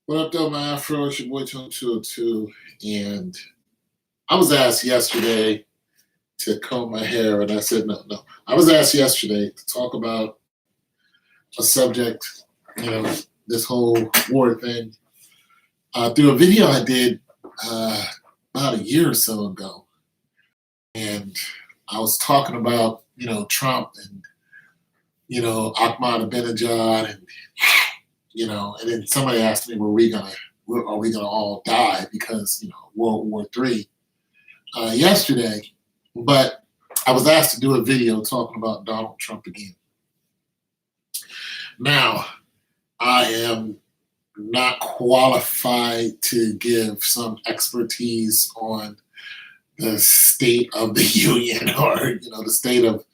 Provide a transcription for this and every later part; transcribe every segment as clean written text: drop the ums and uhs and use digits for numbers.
What up, though, my Afro? It's your boy Tone 202. And I was asked yesterday to comb my hair, and I said no, no. I was asked yesterday to talk about a subject, you know, this whole war thing, through a video I did about a year or so ago. And I was talking about, Trump and, Ahmadinejad and, and then somebody asked me, are we gonna all die because, World War III yesterday? But I was asked to do a video talking about Donald Trump again. Now, I am not qualified to give some expertise on the state of the union or, the state of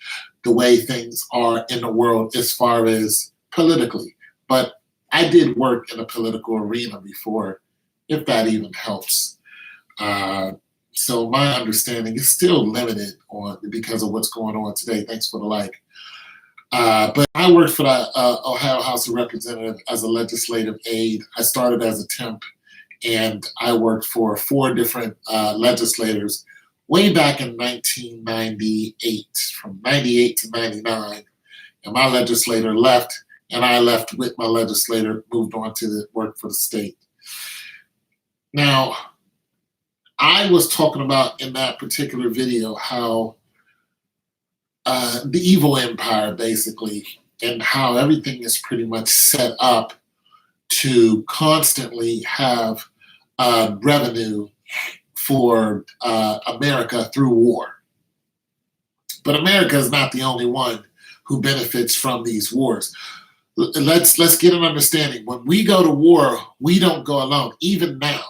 the way things are in the world as far as politically. But I did work in a political arena before, if that even helps. So my understanding is still limited on because of what's going on today. Thanks for the like. But I worked for the Ohio House of Representatives as a legislative aide. I started as a temp, and I worked for 4 different legislators way back in 1998, from 98 to 99. And my legislator left, and I left with my legislator, moved on to work for the state. Now, I was talking about in that particular video how the evil empire, basically, and how everything is pretty much set up to constantly have revenue for America through war. But America is not the only one who benefits from these wars. Let's get an understanding. When we go to war, we don't go alone. Even now,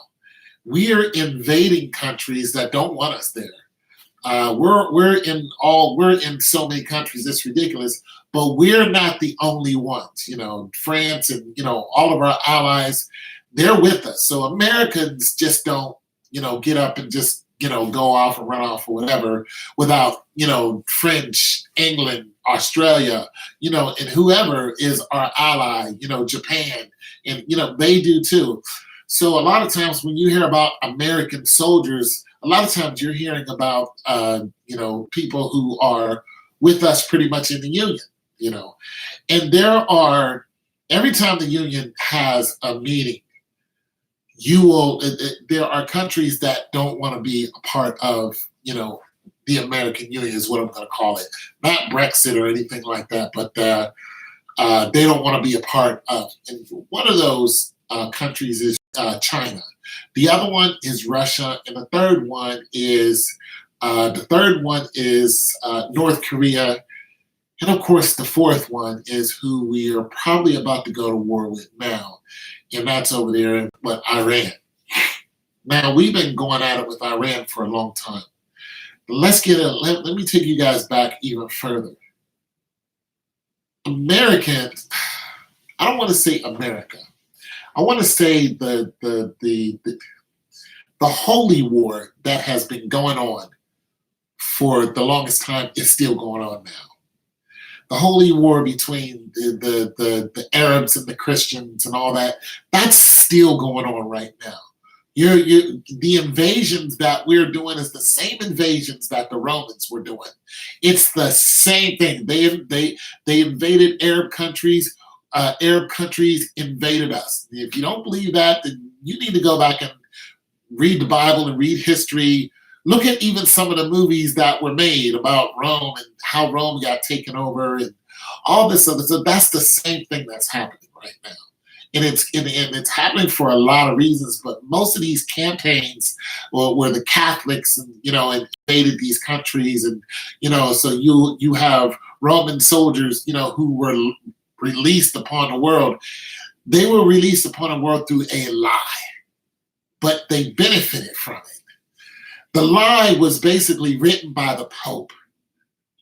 we are invading countries that don't want us there. We're in so many countries, it's ridiculous. But we're not the only ones. France and all of our allies, they're with us. So Americans just don't get up and just go off and run off or whatever without French, England, Australia, and whoever is our ally, Japan, and they do too. So a lot of times when you hear about American soldiers, a lot of times you're hearing about people who are with us pretty much in the Union, and every time the Union has a meeting, there are countries that don't want to be a part of the American Union, is what I'm going to call it. Not Brexit or anything like that, but they don't want to be a part of. And one of those countries is China. The other one is Russia, and the third one is North Korea, and of course the fourth one is who we are probably about to go to war with now, and that's over there in Iran. Now, we've been going at it with Iran for a long time. Let me take you guys back even further. Americans, I don't want to say America. I want to say the holy war that has been going on for the longest time is still going on now. The holy war between the Arabs and the Christians and all that, that's still going on right now. The invasions that we're doing is the same invasions that the Romans were doing. It's the same thing. They invaded Arab countries. Arab countries invaded us. If you don't believe that, then you need to go back and read the Bible and read history. Look at even some of the movies that were made about Rome and how Rome got taken over and all this other stuff. That's the same thing that's happening right now. And it's happening for a lot of reasons, but most of these campaigns were the Catholics and invaded these countries, and so you have Roman soldiers who were released upon the world. They were released upon the world through a lie, but they benefited from it. The lie was basically written by the Pope.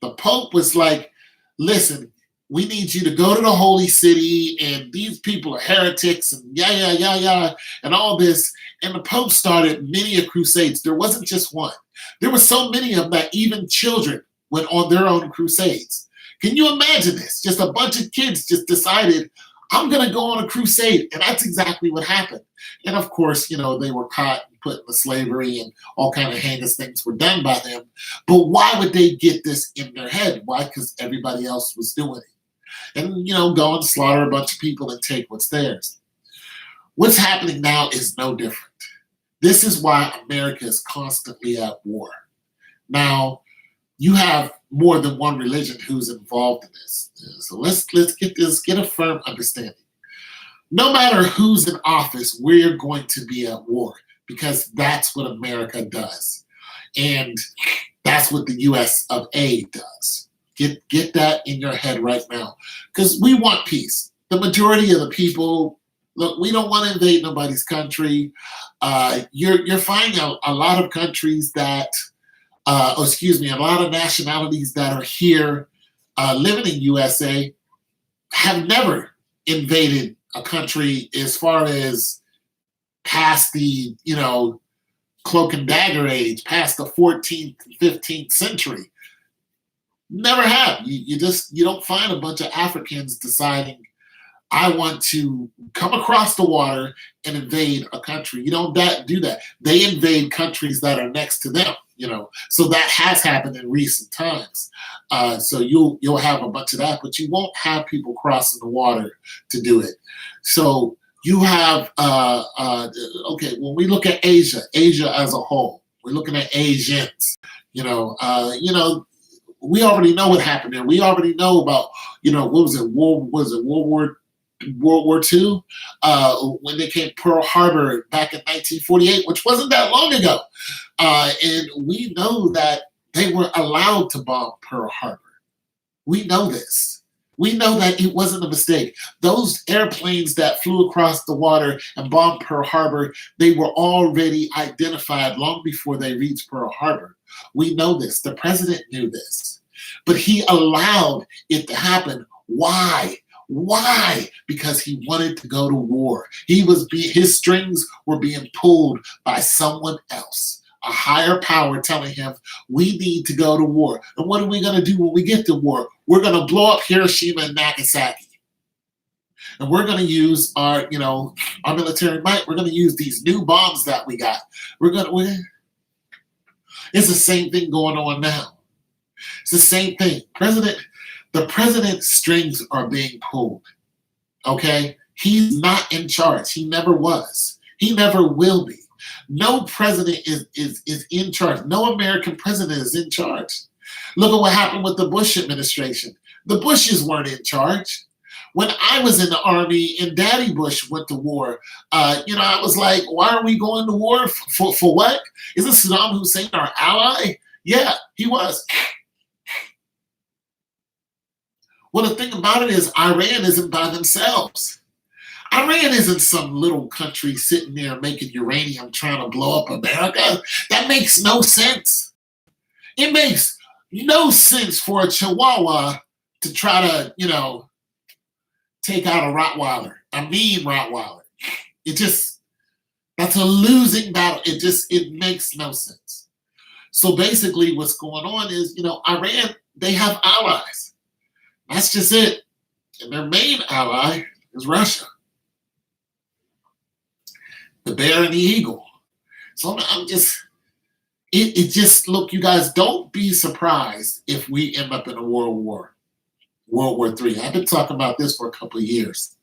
The Pope was like, listen, we need you to go to the holy city, and these people are heretics, and and all this. And the Pope started many crusades. There wasn't just one. There were so many of them that even children went on their own crusades. Can you imagine this? Just a bunch of kids just decided, I'm going to go on a crusade. And that's exactly what happened. And of course, they were caught and put into slavery and all kind of heinous things were done by them. But why would they get this in their head? Why? Because everybody else was doing it. And, go and slaughter a bunch of people and take what's theirs. What's happening now is no different. This is why America is constantly at war. Now, you have more than one religion who's involved in this. So let's get a firm understanding. No matter who's in office, we're going to be at war because that's what America does. And that's what the US of A does. Get that in your head right now. Because we want peace. The majority of the people, look, we don't want to invade nobody's country. You're finding a lot of countries that, a lot of nationalities that are here living in USA have never invaded a country as far as past the, cloak and dagger age, past the 14th, 15th century. Never have. You don't find a bunch of Africans deciding, I want to come across the water and invade a country. You don't do that. They invade countries that are next to them, So that has happened in recent times. So you'll have a bunch of that, but you won't have people crossing the water to do it. So you have, when we look at Asia as a whole, we're looking at Asians, we already know what happened there. We already know about, what was it, World War II, when they came Pearl Harbor back in 1948, which wasn't that long ago. And we know that they were allowed to bomb Pearl Harbor. We know this. We know that it wasn't a mistake. Those airplanes that flew across the water and bombed Pearl Harbor, they were already identified long before they reached Pearl Harbor. We know this. The president knew this. But he allowed it to happen. Why? Why? Because he wanted to go to war. His strings were being pulled by someone else, a higher power telling him, we need to go to war. And what are we going to do when we get to war? We're going to blow up Hiroshima and Nagasaki. And we're going to use our military might. We're going to use these new bombs that we got. It's the same thing going on now. It's the same thing. The president's strings are being pulled. Okay? He's not in charge. He never was. He never will be. No president is in charge. No American president is in charge. Look at what happened with the Bush administration. The Bushes weren't in charge. When I was in the Army and Daddy Bush went to war, I was like, why are we going to war? For what? Isn't Saddam Hussein our ally? Yeah, he was. Well, the thing about it is Iran isn't by themselves. Iran isn't some little country sitting there making uranium trying to blow up America. That makes no sense. It makes no sense for a Chihuahua to try to, take out a Rottweiler, a mean Rottweiler. That's a losing battle. It makes no sense. So basically what's going on is, Iran, they have allies. That's just it. And their main ally is Russia. The bear and the eagle. So look, you guys, don't be surprised if we end up in a World War III. I've been talking about this for a couple of years.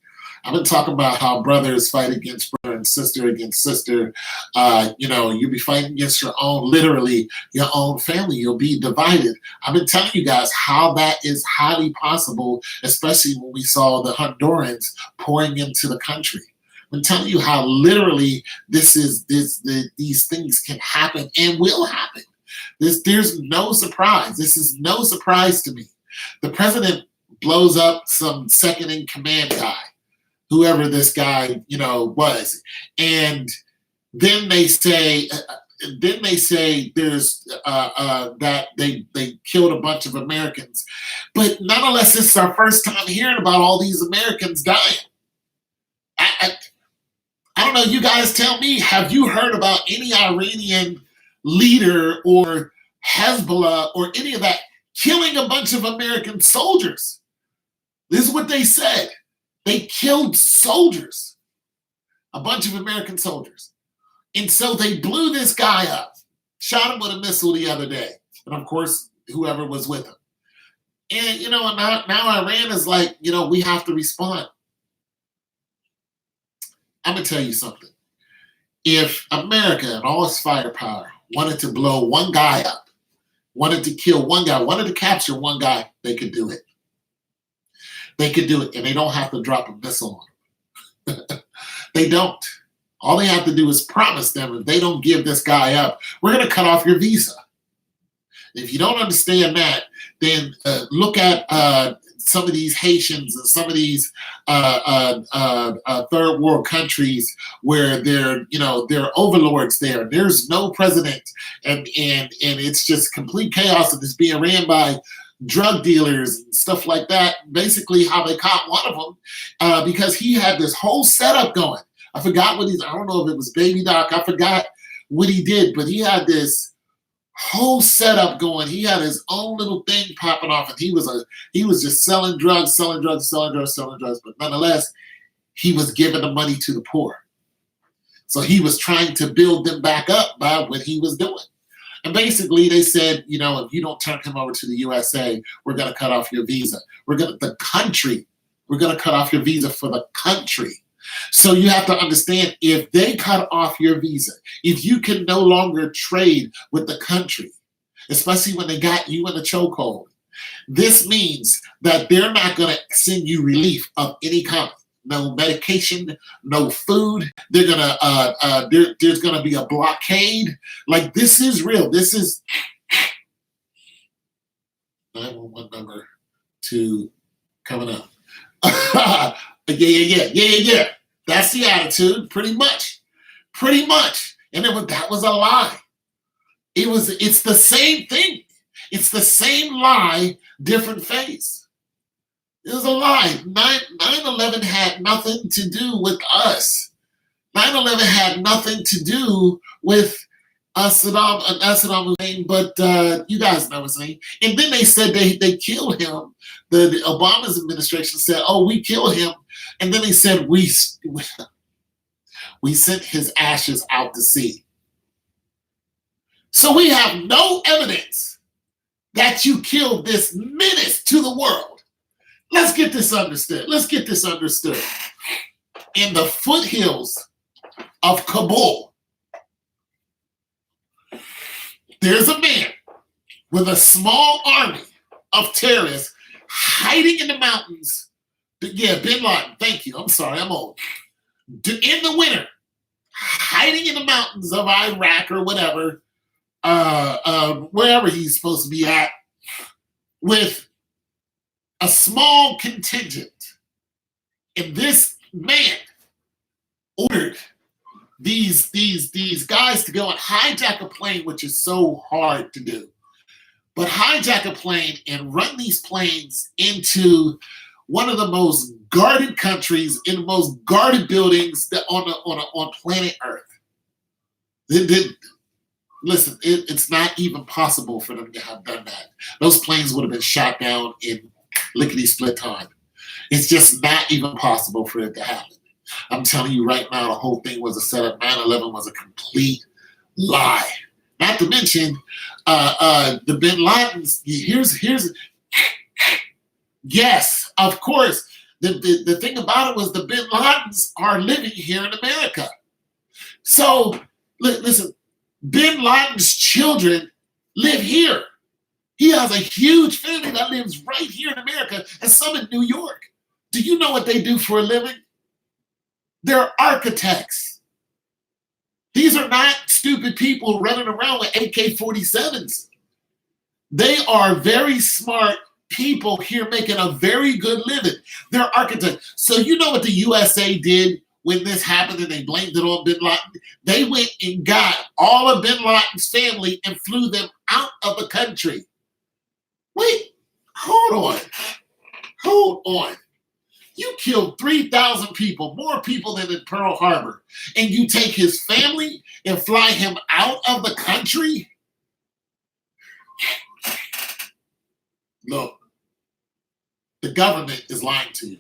I've been talking about how brothers fight against brother and sister against sister. You'll be fighting against literally your own family. You'll be divided. I've been telling you guys how that is highly possible, especially when we saw the Hondurans pouring into the country. I'm telling you how literally these things can happen and will happen. There's no surprise. This is no surprise to me. The president blows up some second in command guy, whoever this guy, was. And then they say there's that they killed a bunch of Americans. But nonetheless, this is our first time hearing about all these Americans dying. I don't know, you guys tell me, have you heard about any Iranian leader or Hezbollah or any of that killing a bunch of American soldiers? This is what they said. They killed soldiers, a bunch of American soldiers. And so they blew this guy up, shot him with a missile the other day. And of course, whoever was with him. And, now Iran is like, we have to respond. I'm going to tell you something. If America and all its firepower wanted to blow one guy up, wanted to kill one guy, wanted to capture one guy, they could do it. They could do it, and they don't have to drop a missile on them. They don't. All they have to do is promise them if they don't give this guy up, we're going to cut off your visa. If you don't understand that, then look at some of these Haitians and some of these third world countries where they're overlords there. There's no president, and it's just complete chaos, and it's being ran by drug dealers and stuff like that. Basically, how they caught one of them because he had this whole setup going. I forgot what I don't know if it was Baby Doc. I forgot what he did, but he had this whole setup going. He had his own little thing popping off, and he was just selling drugs. But nonetheless, he was giving the money to the poor. So he was trying to build them back up by what he was doing. And basically, they said, if you don't turn him over to the USA, we're going to cut off your visa. We're going to cut off your visa for the country. So you have to understand, if they cut off your visa, if you can no longer trade with the country, especially when they got you in a chokehold, this means that they're not going to send you relief of any kind. No medication, no food. They're gonna there's gonna be a blockade. Like, this is real. This is 911 number 2 coming up. Yeah. That's the attitude, pretty much. And then that was a lie. It's the same thing. It's the same lie, different face. It was a lie. 9/11 had nothing to do with us. 9/11 had nothing to do with Saddam Hussein, but you guys know his name. And then they said they killed him. The Obama's administration said, "Oh, we killed him," and then they said we sent his ashes out to sea. So we have no evidence that you killed this menace to the world. Let's get this understood. In the foothills of Kabul, there's a man with a small army of terrorists hiding in the mountains. Yeah, Bin Laden, thank you. I'm sorry, I'm old. In the winter, hiding in the mountains of Iraq or whatever, wherever he's supposed to be at, with a small contingent. And this man ordered these guys to go and hijack a plane, which is so hard to do. But hijack a plane and run these planes into one of the most guarded countries, in the most guarded buildings on planet Earth. Listen, it's not even possible for them to have done that. Those planes would have been shot down in lickety-split time. It's just not even possible for it to happen. I'm telling you right now, the whole thing was a setup. 9/11 was a complete lie. Not to mention, the Bin Ladens. Yes, of course. The thing about it was the Bin Ladens are living here in America. So listen, Bin Laden's children live here. He has a huge family that lives right here in America, and some in New York. Do you know what they do for a living? They're architects. These are not stupid people running around with AK-47s. They are very smart people here making a very good living. They're architects. So you know what the USA did when this happened and they blamed it on Bin Laden? They went and got all of Bin Laden's family and flew them out of the country. Wait, hold on. You killed 3,000 people, more people than in Pearl Harbor, and you take his family and fly him out of the country? Look, the government is lying to you.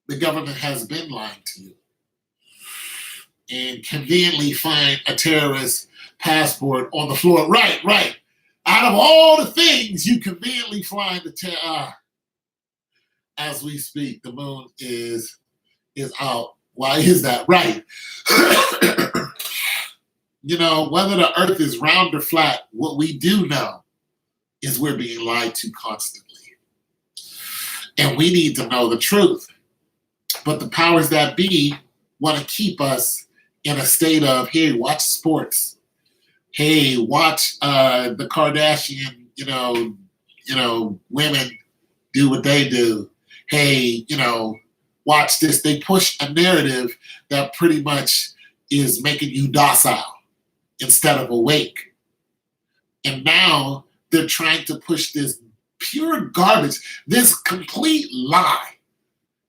The government has been lying to you and conveniently find a terrorist passport on the floor. Right, right. Out of all the things you conveniently find as we speak, the moon is out. Why is that? Right. You know, whether the earth is round or flat, what we do know is we're being lied to constantly. And we need to know the truth. But the powers that be want to keep us in a state of, hey, watch sports. Hey, watch the Kardashian, women do what they do. Hey, watch this. They push a narrative that pretty much is making you docile instead of awake. And now they're trying to push this pure garbage, this complete lie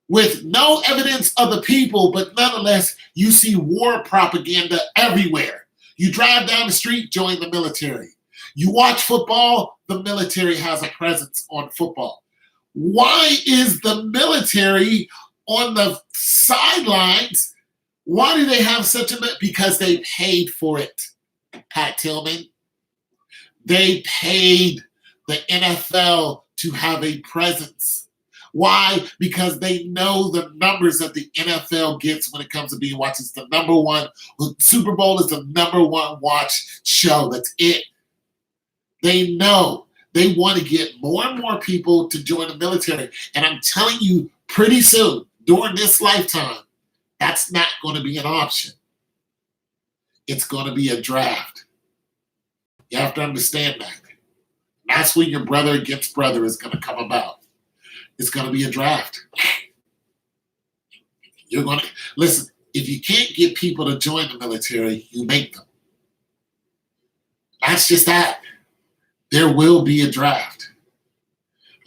with no evidence of the people, but nonetheless, you see war propaganda everywhere. You drive down the street, join the military. You watch football, the military has a presence on football. Why is the military on the sidelines? Why do they have such a... Because they paid for it, Pat Tillman. They paid the NFL to have a presence. Why? Because they know the numbers that the NFL gets when it comes to being watched. It's the number one. Super Bowl is the number one watch show. That's it. They know. They want to get more and more people to join the military. And I'm telling you, pretty soon, during this lifetime, that's not going to be an option. It's going to be a draft. You have to understand that. That's when your brother against brother is going to come about. It's going to be a draft. You're going to... Listen, if you can't get people to join the military, you make them. That's just that. There will be a draft.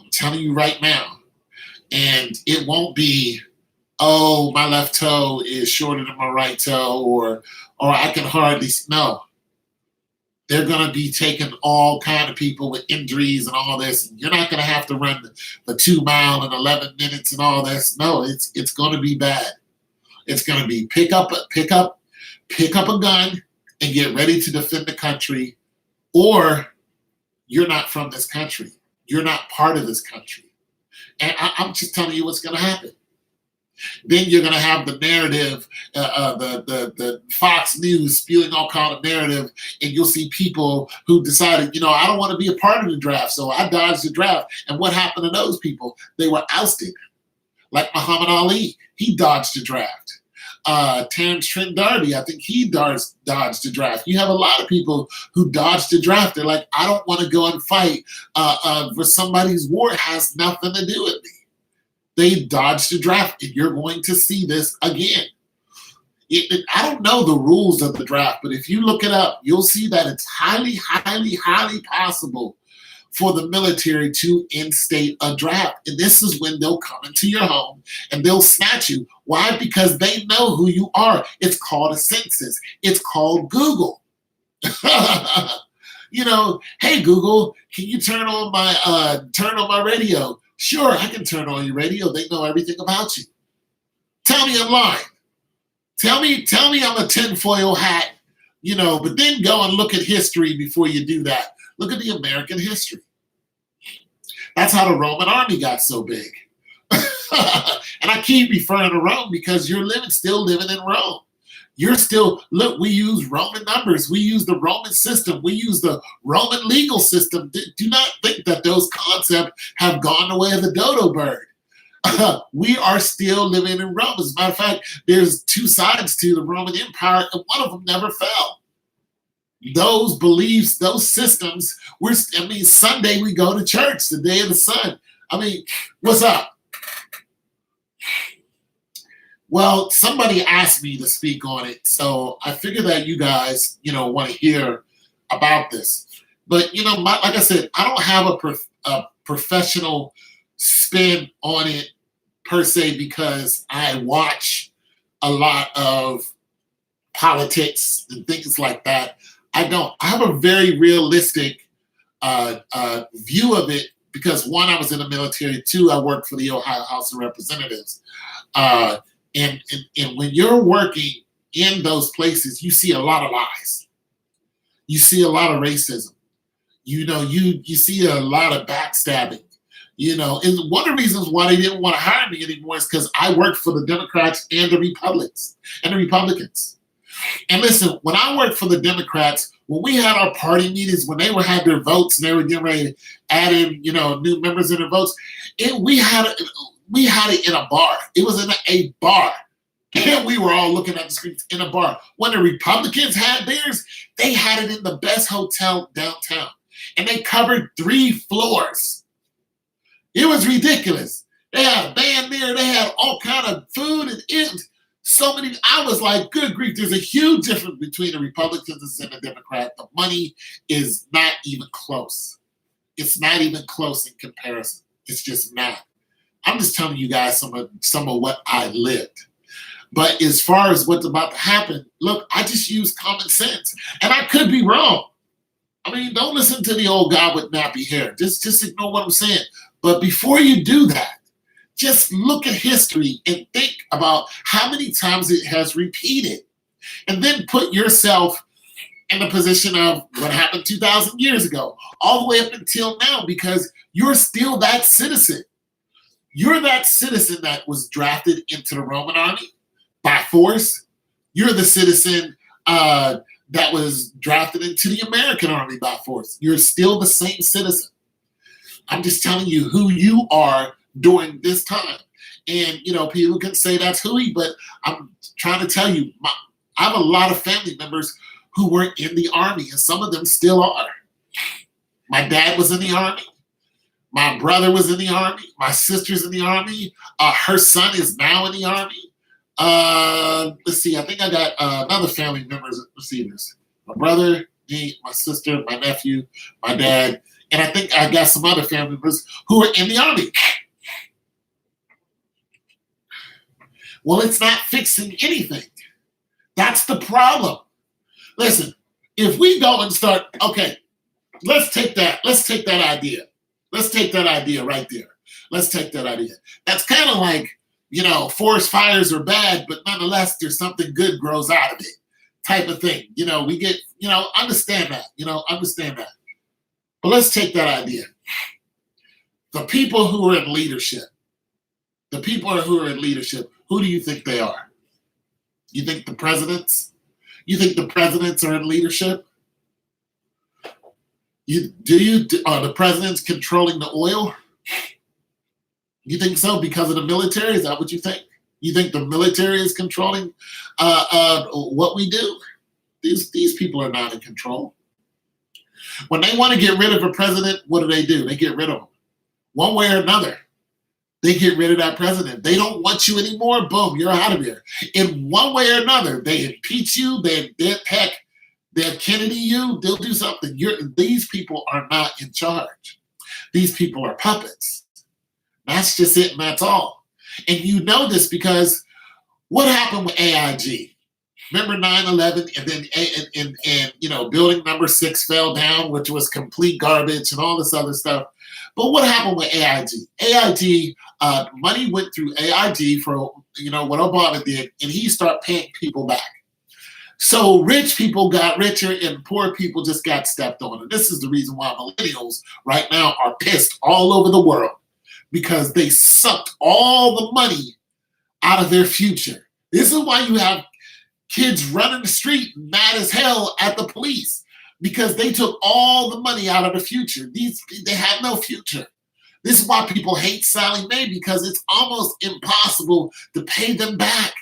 I'm telling you right now. And it won't be, oh, my left toe is shorter than my right toe, or I can hardly... No. They're going to be taking all kind of people with injuries and all this. You're not going to have to run the 2 mile in 11 minutes and all this. No, it's going to be bad. It's going to be pick up a gun and get ready to defend the country, or you're not from this country. You're not part of this country. And I'm just telling you what's going to happen. Then you're going to have the narrative, the Fox News spewing all kind of narrative, and you'll see people who decided, I don't want to be a part of the draft, so I dodged the draft. And what happened to those people? They were ousted. Like Muhammad Ali, he dodged the draft. Terrence Trent D'Arby, I think he dodged the draft. You have a lot of people who dodged the draft. They're like, I don't want to go and fight for somebody's war. It has nothing to do with me. They dodged the draft, and you're going to see this again. I don't know the rules of the draft, but if you look it up, you'll see that it's highly, highly, highly possible for the military to instate a draft. And this is when they'll come into your home and they'll snatch you. Why? Because they know who you are. It's called a census. It's called Google. Hey, Google, can you turn on my radio? Sure, I can turn on your radio. They know everything about you. Tell me I'm lying. Tell me I'm a tinfoil hat, but then go and look at history before you do that. Look at the American history. That's how the Roman army got so big. And I keep referring to Rome because you're still living in Rome. Look, we use Roman numbers. We use the Roman system. We use the Roman legal system. Do not think that those concepts have gone the way of the dodo bird. We are still living in Rome. As a matter of fact, there's 2 sides to the Roman Empire, and one of them never fell. Those beliefs, those systems, Sunday we go to church, the day of the sun. What's up? Well, somebody asked me to speak on it, so I figured that you guys, want to hear about this. But, like I said, I don't have a professional spin on it per se because I watch a lot of politics and things like that. I don't. I have a very realistic view of it because one, I was in the military. Two, I worked for the Ohio House of Representatives. And when you're working in those places, you see a lot of lies. You see a lot of racism. You see a lot of backstabbing. And one of the reasons why they didn't want to hire me anymore is because I worked for the Democrats and the Republicans. And listen, when I worked for the Democrats, when we had our party meetings, when they had their votes and they were getting ready to add in, new members in their votes, we had it in a bar. It was in a bar. And we were all looking at the screens in a bar. When the Republicans had theirs, they had it in the best hotel downtown. And they covered 3 floors. It was ridiculous. They had a band there. They had all kind of food and so many. I was like, good grief, there's a huge difference between the Republicans and the Democrats. The money is not even close. It's not even close in comparison. It's just not. I'm just telling you guys some of what I lived. But as far as what's about to happen, look, I just use common sense. And I could be wrong. I mean, don't listen to the old guy with nappy hair. Just ignore what I'm saying. But before you do that, just look at history and think about how many times it has repeated. And then put yourself in the position of what happened 2,000 years ago, all the way up until now, because you're still that citizen. You're that citizen that was drafted into the Roman army by force. You're the citizen that was drafted into the American army by force. You're still the same citizen. I'm just telling you who you are during this time. And, people can say that's hooey, but I'm trying to tell you, I have a lot of family members who were in the army, and some of them still are. My dad was in the army. My brother was in the army. My sister's in the army. Her son is now in the army. Let's see. I think I got another family members receivers. My brother, me, my sister, my nephew, my dad, and I think I got some other family members who are in the army. Well, it's not fixing anything. That's the problem. Listen, if we go and start, okay, let's take that idea. Let's take that idea right there. Let's take that idea. That's kind of like, forest fires are bad, but nonetheless, there's something good grows out of it type of thing. We get, understand that. But let's take that idea. The people who are in leadership, who do you think they are? You think the presidents? You think the presidents are in leadership? Are the presidents controlling the oil? You think so because of the military? Is that what you think? You think the military is controlling what we do? These people are not in control. When they want to get rid of a president, what do? They get rid of him. One way or another, they get rid of that president. They don't want you anymore. Boom, you're out of here. In one way or another, they impeach you. They'll Kennedy you. They'll do something. These people are not in charge. These people are puppets. That's just it, and that's all. And you know this because what happened with AIG? Remember 9/11, and then building number 6 fell down, which was complete garbage and all this other stuff. But what happened with AIG? AIG, money went through AIG for what Obama did, and he started paying people back. So rich people got richer and poor people just got stepped on. And this is the reason why millennials right now are pissed all over the world, because they sucked all the money out of their future. This is why you have kids running the street mad as hell at the police, because they took all the money out of the future. They have no future. This is why people hate Sally Mae, because it's almost impossible to pay them back.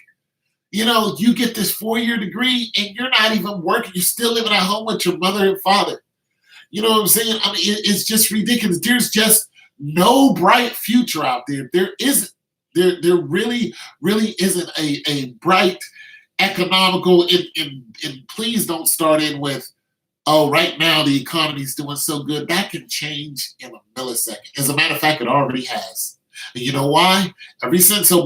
You get this 4-year degree and you're not even working. You're still living at home with your mother and father. You know what I'm saying? I mean, it's just ridiculous. There's just no bright future out there. There isn't. There really isn't a bright economical, and please don't start in with, oh, right now the economy's doing so good. That can change in a millisecond. As a matter of fact, it already has. And you know why? Ever since the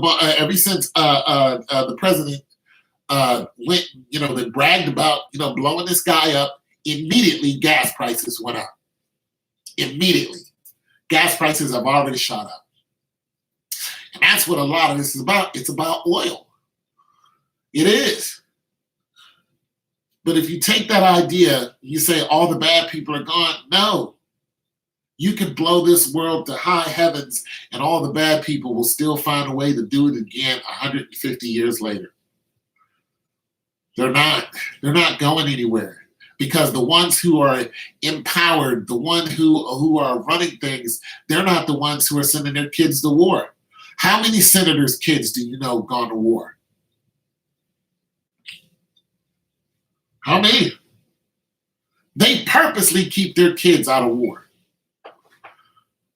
president went, they bragged about, blowing this guy up, immediately gas prices went up. Immediately. Gas prices have already shot up. And that's what a lot of this is about. It's about oil. It is. But if you take that idea, you say all the bad people are gone. No. You can blow this world to high heavens and all the bad people will still find a way to do it again 150 years later. They're not going anywhere. Because the ones who are empowered, the ones who are running things, they're not the ones who are sending their kids to war. How many senators' kids do you know gone to war? How many? They purposely keep their kids out of war.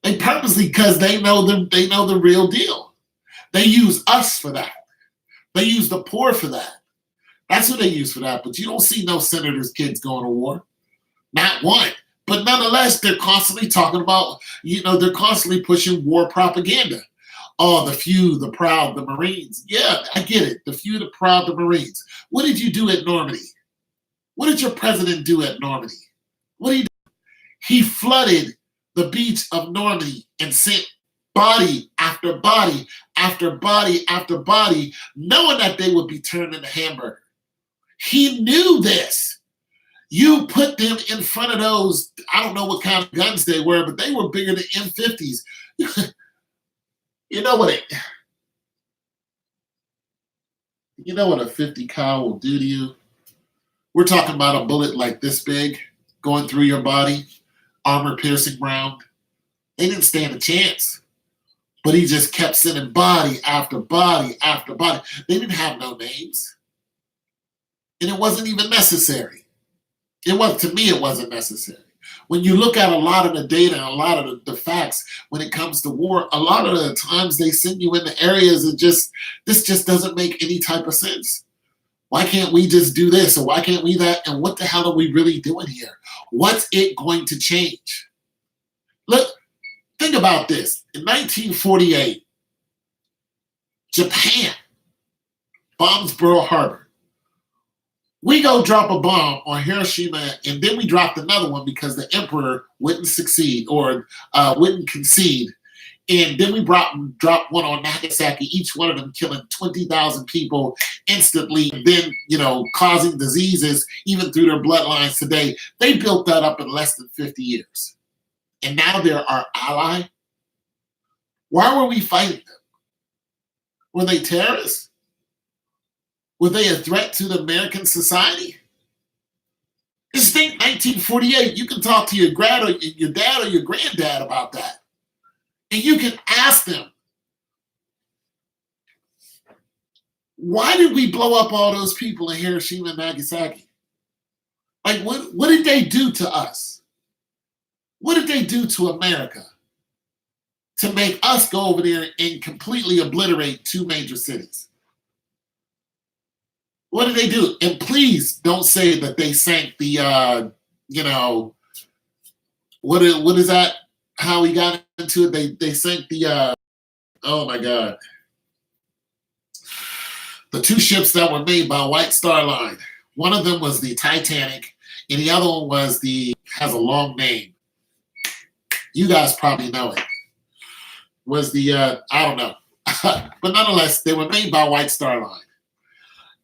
They purposely, because they know the real deal. They use us for that. They use the poor for that. That's what they use for that. But you don't see no senators' kids going to war. Not one. But nonetheless, they're constantly talking about, they're constantly pushing war propaganda. Oh, the few, the proud, the Marines. Yeah, I get it. The few, the proud, the Marines. What did you do at Normandy? What did your president do at Normandy? What did he do? He flooded the beach of Normandy and sent body after body after body after body, knowing that they would be turned into hamburger. He knew this. You put them in front of those, I don't know what kind of guns they were, but they were bigger than M50s. You know what a 50 cal will do to you? We're talking about a bullet like this big going through your body, armor-piercing round. They didn't stand a chance. But he just kept sending body after body after body. They didn't have no names. And it wasn't even necessary. To me, it wasn't necessary. When you look at a lot of the data and a lot of the facts when it comes to war, a lot of the times they send you into areas that this just doesn't make any type of sense. Why can't we just do this or why can't we that? And what the hell are we really doing here? What's it going to change? Look, think about this. In 1948, Japan bombs Pearl Harbor. We go drop a bomb on Hiroshima, and then we dropped another one because the emperor wouldn't succeed or wouldn't concede. And then we dropped one on Nagasaki, each one of them killing 20,000 people instantly, and then, causing diseases even through their bloodlines today. They built that up in less than 50 years. And now they're our ally. Why were we fighting them? Were they terrorists? Were they a threat to the American society? Just think 1948. You can talk to your dad or your granddad about that. And you can ask them, why did we blow up all those people in Hiroshima and Nagasaki? Like, what did they do to us? What did they do to America to make us go over there and completely obliterate two major cities? What did they do? And please don't say that they sank the, what is that? How we got into it? They sank the, oh my God. The two ships that were made by White Star Line. One of them was the Titanic, and the other one has a long name. You guys probably know it. Was the, I don't know. But nonetheless, they were made by White Star Line.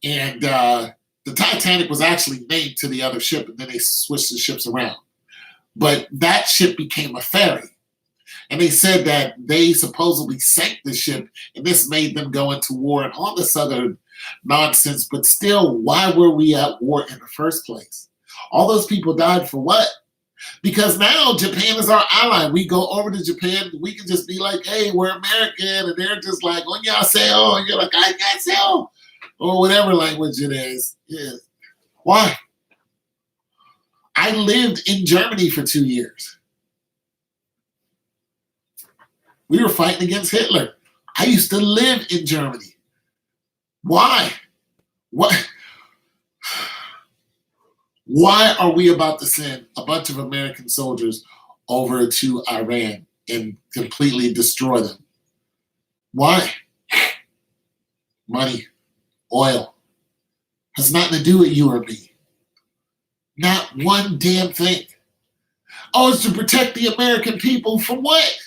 And the Titanic was actually named to the other ship, and then they switched the ships around. But that ship became a ferry. And they said that they supposedly sank the ship, and this made them go into war and all this other nonsense. But still, why were we at war in the first place? All those people died for what? Because now Japan is our ally. We go over to Japan, we can just be like, hey, we're American. And they're just like, annyeonghaseyo. And you're like, annyeonghaseyo. Or whatever language it is. Yeah. Why? I lived in Germany for 2 years. We were fighting against Hitler. I used to live in Germany. Why? What? Why are we about to send a bunch of American soldiers over to Iran and completely destroy them? Why? Money. Oil has nothing to do with you or me. Not one damn thing. Oh, it's to protect the American people from what?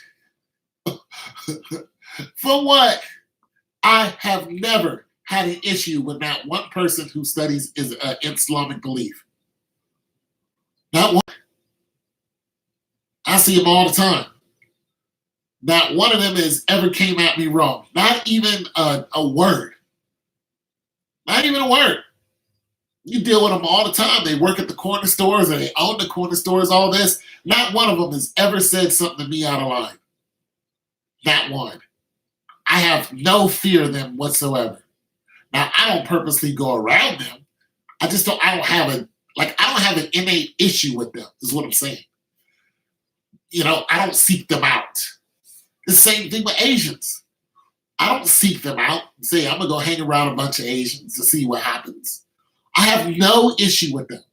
From what? I have never had an issue with not one person who studies Islamic belief. Not one. I see them all the time. Not one of them has ever came at me wrong. Not even a word. Not even a word. You deal with them all the time. They work at the corner stores and they own the corner stores, all this. Not one of them has ever said something to me out of line. Not one. I have no fear of them whatsoever. Now, I don't purposely go around them. I don't have an innate issue with them, is what I'm saying. I don't seek them out. The same thing with Asians. I don't seek them out and say, I'm going to go hang around a bunch of Asians to see what happens. I have no issue with them.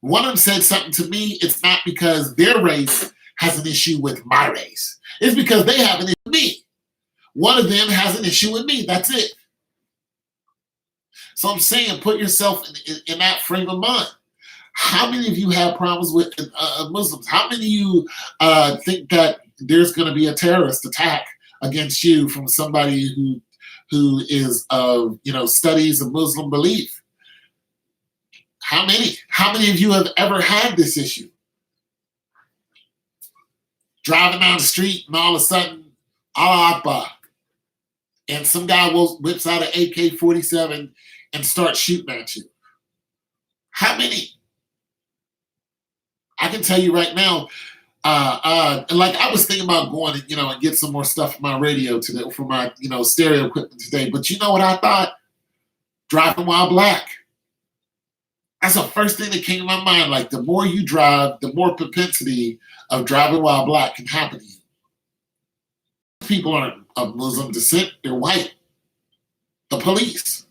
One of them said something to me, it's not because their race has an issue with my race. It's because they have an issue with me. One of them has an issue with me. That's it. So I'm saying, put yourself in that frame of mind. How many of you have problems with Muslims? How many of you think that there's going to be a terrorist attack against you from somebody who is studies a Muslim belief? How many? How many of you have ever had this issue? Driving down the street and all of a sudden, Allah Akbar, and some guy whips out an AK-47 and starts shooting at you. How many? I can tell you right now, like I was thinking about going and get some more stuff for my radio today, for my stereo equipment today. But you know what I thought? Driving while black. That's the first thing that came to my mind. Like, the more you drive, the more propensity of driving while black can happen to you. People aren't of Muslim descent, they're white. The police.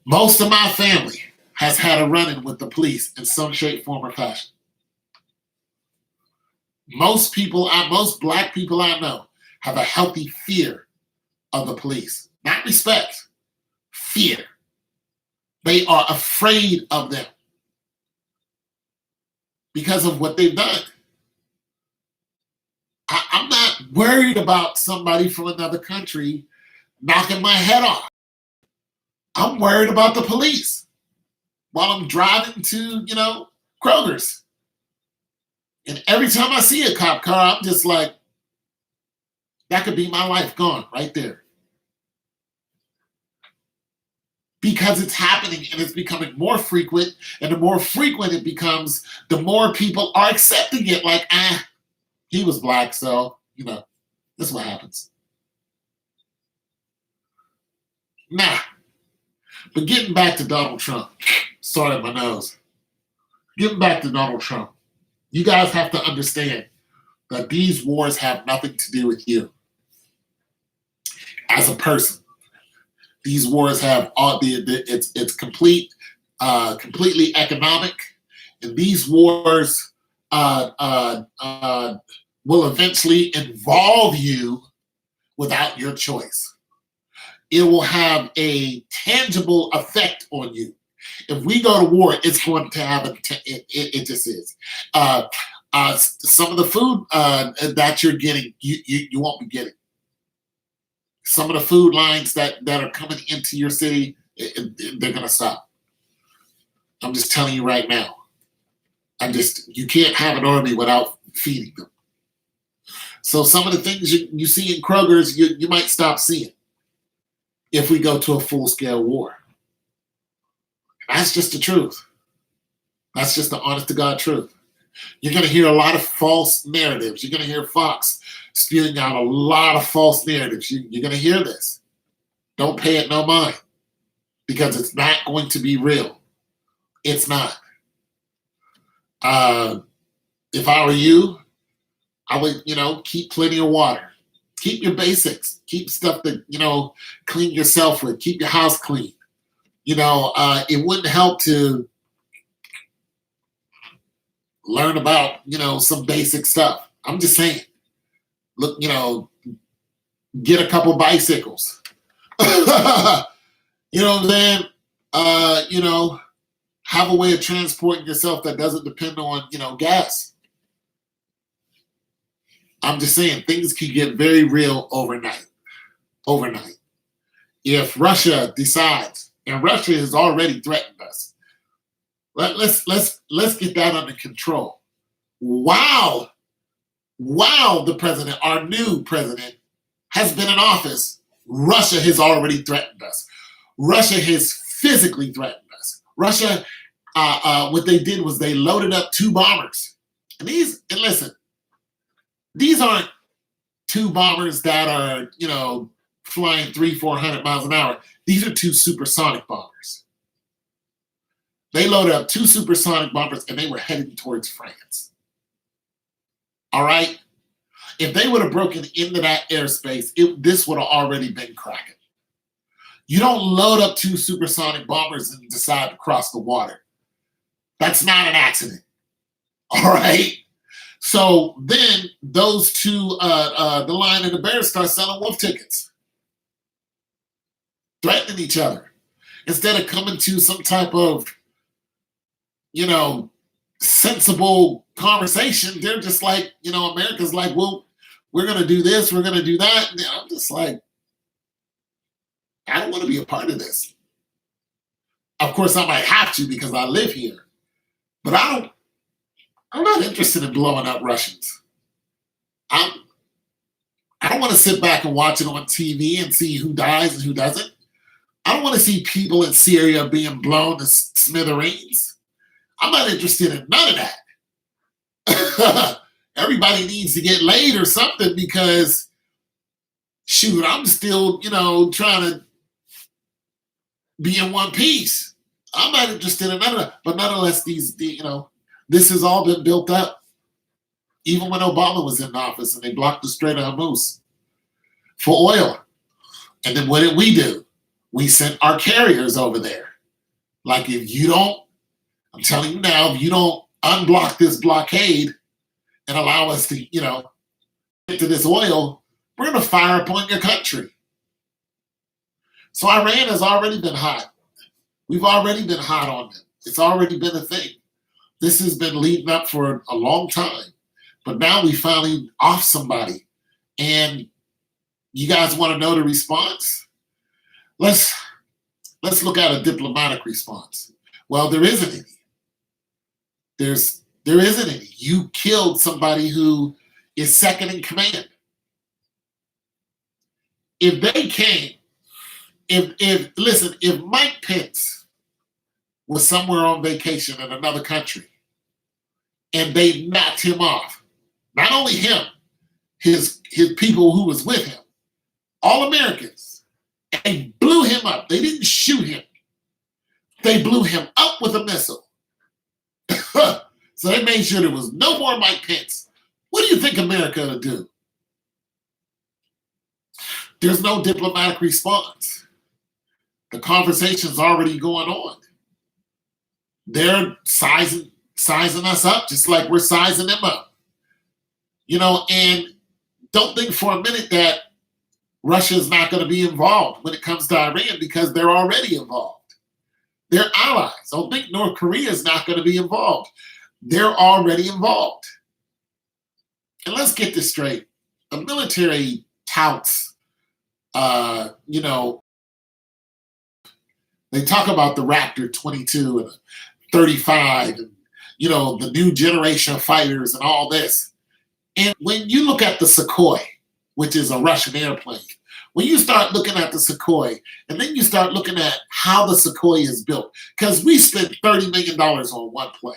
Most of my family has had a run-in with the police in some shape, form, or fashion. Most black people I know have a healthy fear of the police. Not respect, fear. They are afraid of them because of what they've done. I'm not worried about somebody from another country knocking my head off. I'm worried about the police while I'm driving to, Kroger's. And every time I see a cop car, I'm just like, that could be my life gone right there. Because it's happening and it's becoming more frequent, and the more frequent it becomes, the more people are accepting it. Like, he was black, so, that's what happens. Nah. But getting back to Donald Trump. Sorry, my nose. Getting back to Donald Trump. You guys have to understand that these wars have nothing to do with you as a person. These wars have it's completely economic, and these wars will eventually involve you without your choice. It will have a tangible effect on you. If we go to war, it's going to have it just is. Some of the food that you're getting, you won't be getting. Some of the food lines that are coming into your city, they're going to stop. I'm just telling you right now. You can't have an army without feeding them. So some of the things you see in Kroger's, you might stop seeing if we go to a full-scale war. That's just the truth. That's just the honest-to-God truth. You're going to hear a lot of false narratives. You're going to hear Fox spewing out a lot of false narratives. You're going to hear this. Don't pay it no mind, because it's not going to be real. It's not. If I were you, I would, keep plenty of water. Keep your basics. Keep stuff that, clean yourself with. Keep your house clean. It wouldn't help to learn about, some basic stuff. I'm just saying. Look, get a couple bicycles. You know what I'm saying? Have a way of transporting yourself that doesn't depend on, gas. I'm just saying things can get very real overnight. Overnight. If Russia decides, and Russia has already threatened us, let's get that under control. Wow. While the president, our new president, has been in office, Russia has already threatened us. Russia has physically threatened us. Russia, what they did was they loaded up 2 bombers. And listen, these aren't 2 bombers that are, flying 300-400 miles an hour. These are 2 supersonic bombers. They loaded up 2 supersonic bombers and they were heading towards France. All right? If they would have broken into that airspace, this would have already been cracking. You don't load up 2 supersonic bombers and decide to cross the water. That's not an accident. All right? So then those 2, the Lion and the Bear, start selling wolf tickets, threatening each other. Instead of coming to some type of, sensible conversation, they're just like, America's like, well, we're going to do this, we're going to do that. And I'm just like, I don't want to be a part of this. Of course, I might have to because I live here, but I'm not interested in blowing up Russians. I don't want to sit back and watch it on TV and see who dies and who doesn't. I don't want to see people in Syria being blown to smithereens. I'm not interested in none of that. Everybody needs to get laid or something because, shoot, I'm still, trying to be in one piece. I'm not interested in none of that. But nonetheless, this has all been built up. Even when Obama was in office and they blocked the Strait of Hormuz for oil. And then what did we do? We sent our carriers over there. Like, I'm telling you now, if you don't unblock this blockade and allow us to, get to this oil, we're going to fire upon your country. So Iran has already been hot. We've already been hot on them. It's already been a thing. This has been leading up for a long time. But now we finally off somebody. And you guys want to know the response? Let's look at a diplomatic response. Well, there isn't any. There isn't any. You killed somebody who is second in command. If they came, if Mike Pence was somewhere on vacation in another country and they knocked him off, not only him, his people who was with him, all Americans, and blew him up. They didn't shoot him. They blew him up with a missile. So they made sure there was no more Mike Pence. What do you think America would do? There's no diplomatic response. The conversation's already going on. They're sizing us up just like we're sizing them up. And don't think for a minute that Russia is not going to be involved when it comes to Iran because they're already involved. They're allies. Don't think North Korea is not going to be involved. They're already involved. And let's get this straight. The military touts, they talk about the Raptor 22 and 35 and, the new generation of fighters and all this. And when you look at the Sukhoi, which is a Russian airplane, when you start looking at the Sukhoi, and then you start looking at how the Sukhoi is built, because we spent $30 million on one plane.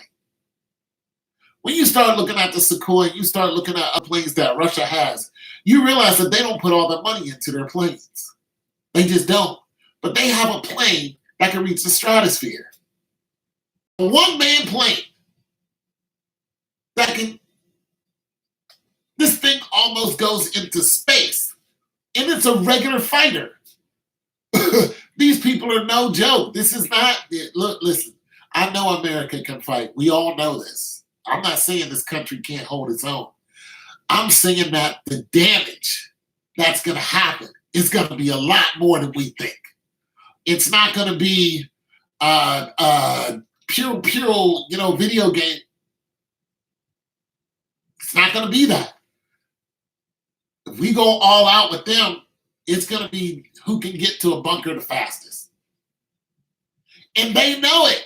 When you start looking at the Sukhoi, you start looking at other planes that Russia has, you realize that they don't put all the money into their planes. They just don't. But they have a plane that can reach the stratosphere. A one-man plane this thing almost goes into space. And it's a regular fighter. These people are no joke. This is not, look, listen, I know America can fight. We all know this. I'm not saying this country can't hold its own. I'm saying that the damage that's going to happen is going to be a lot more than we think. It's not going to be pure, video game. It's not going to be that. If we go all out with them, it's going to be who can get to a bunker the fastest. And they know it.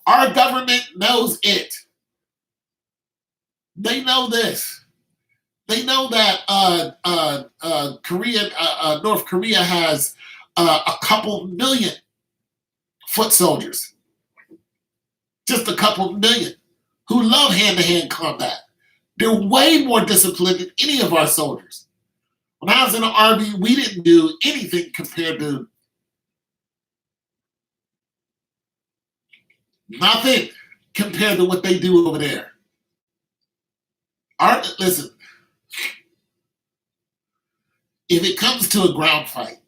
Our government knows it. They know this. They know that North Korea has a couple million foot soldiers. Just a couple million who love hand-to-hand combat. They're way more disciplined than any of our soldiers. When I was in the Army, we didn't do anything compared to nothing compared to what they do over there. Listen, if it comes to a ground fight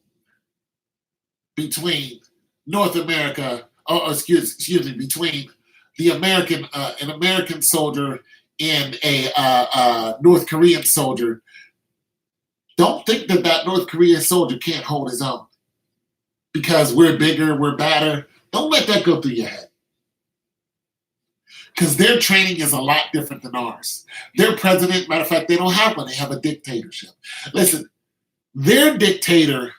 between North America, excuse me, between the an American soldier and a North Korean soldier, don't think that North Korean soldier can't hold his own because we're bigger, we're badder. Don't let that go through your head. Because their training is a lot different than ours. Their president, matter of fact, they don't have one. They have a dictatorship. Listen, their dictator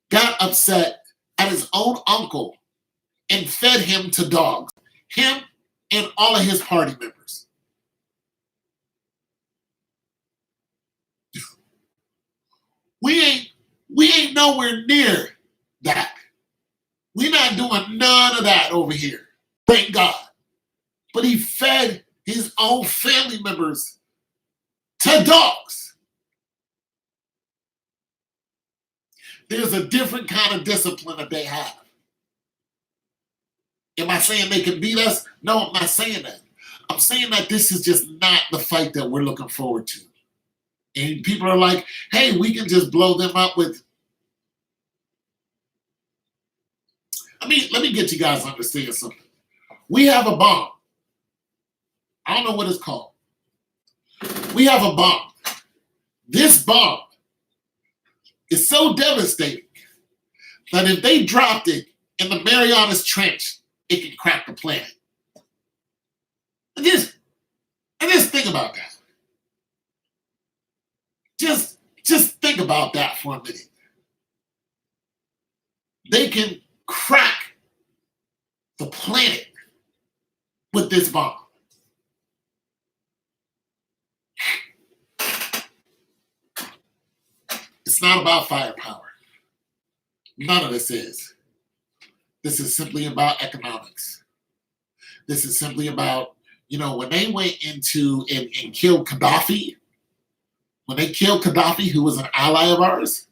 got upset at his own uncle and fed him to dogs. Him and all of his party members. We ain't nowhere near that. We're not doing none of that over here. Thank God. But he fed his own family members to dogs. There's a different kind of discipline that they have. Am I saying they can beat us? No, I'm not saying that. I'm saying that this is just not the fight that we're looking forward to. And people are like, hey, we can just blow them up with. Let me get you guys to understand something. We have a bomb. I don't know what it's called. We have a bomb. This bomb is so devastating that if they dropped it in the Marianas Trench, it can crack the planet. And just think about that. Just think about that for a minute. They can crack the planet with this bomb. It's not about firepower. None of this is. This is simply about economics. This is simply about, when they went into and killed Gaddafi, when they killed Gaddafi, who was an ally of ours,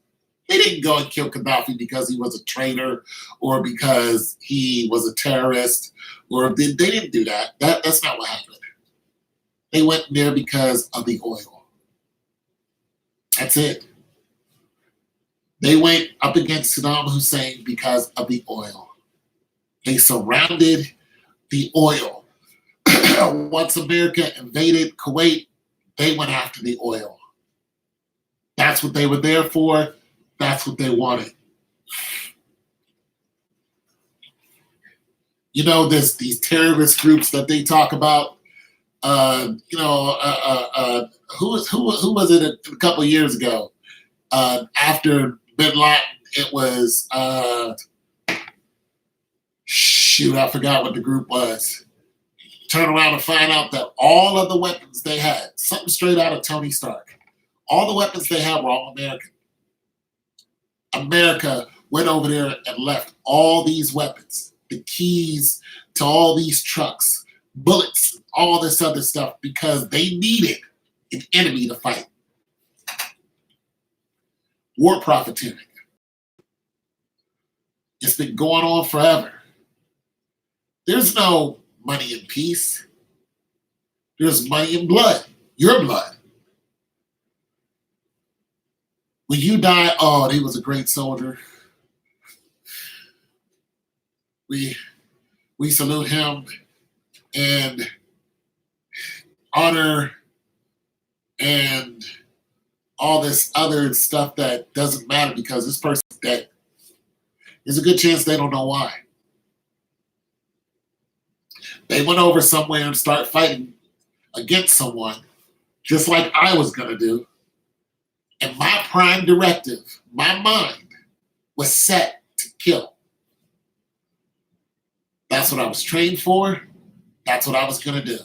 they didn't go and kill Gaddafi because he was a traitor or because he was a terrorist, or they didn't do that. That's not what happened. They went there because of the oil. That's it. They went up against Saddam Hussein because of the oil. They surrounded the oil. Once America invaded Kuwait, they went after the oil. That's what they were there for. That's what they wanted. There's these terrorist groups that they talk about. Who was it a couple of years ago? After Bin Laden, it was I forgot what the group was. Turn around and find out that all of the weapons they had, something straight out of Tony Stark, all the weapons they had were all American. America went over there and left all these weapons, the keys to all these trucks, bullets, all this other stuff, because they needed an enemy to fight. War profiteering. It's been going on forever. There's no money in peace. There's money in blood, your blood. When you die, oh, he was a great soldier. We salute him and honor and all this other stuff that doesn't matter because this person's dead. There's a good chance they don't know why. They went over somewhere and started fighting against someone, just like I was going to do. And my prime directive, my mind, was set to kill. That's what I was trained for. That's what I was going to do.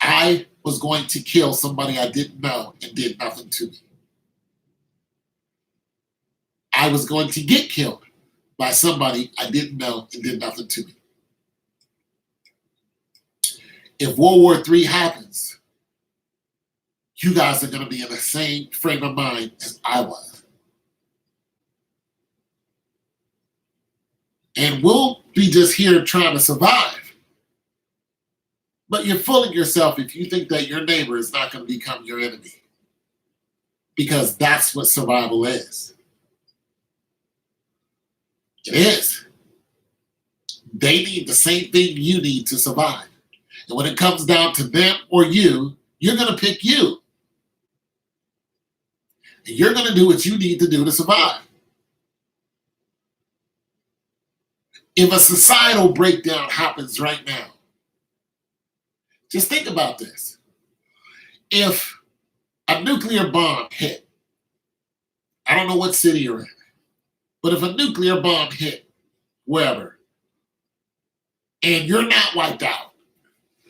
I was going to kill somebody I didn't know and did nothing to me. I was going to get killed by somebody I didn't know and did nothing to me. If World War III happens, you guys are going to be in the same frame of mind as I was. And we'll be just here trying to survive. But you're fooling yourself if you think that your neighbor is not going to become your enemy. Because that's what survival is. It is. They need the same thing you need to survive. And when it comes down to them or you, you're going to pick you. And you're going to do what you need to do to survive. If a societal breakdown happens right now, just think about this. If a nuclear bomb hit, I don't know what city you're in, but if a nuclear bomb hit wherever, and you're not wiped out,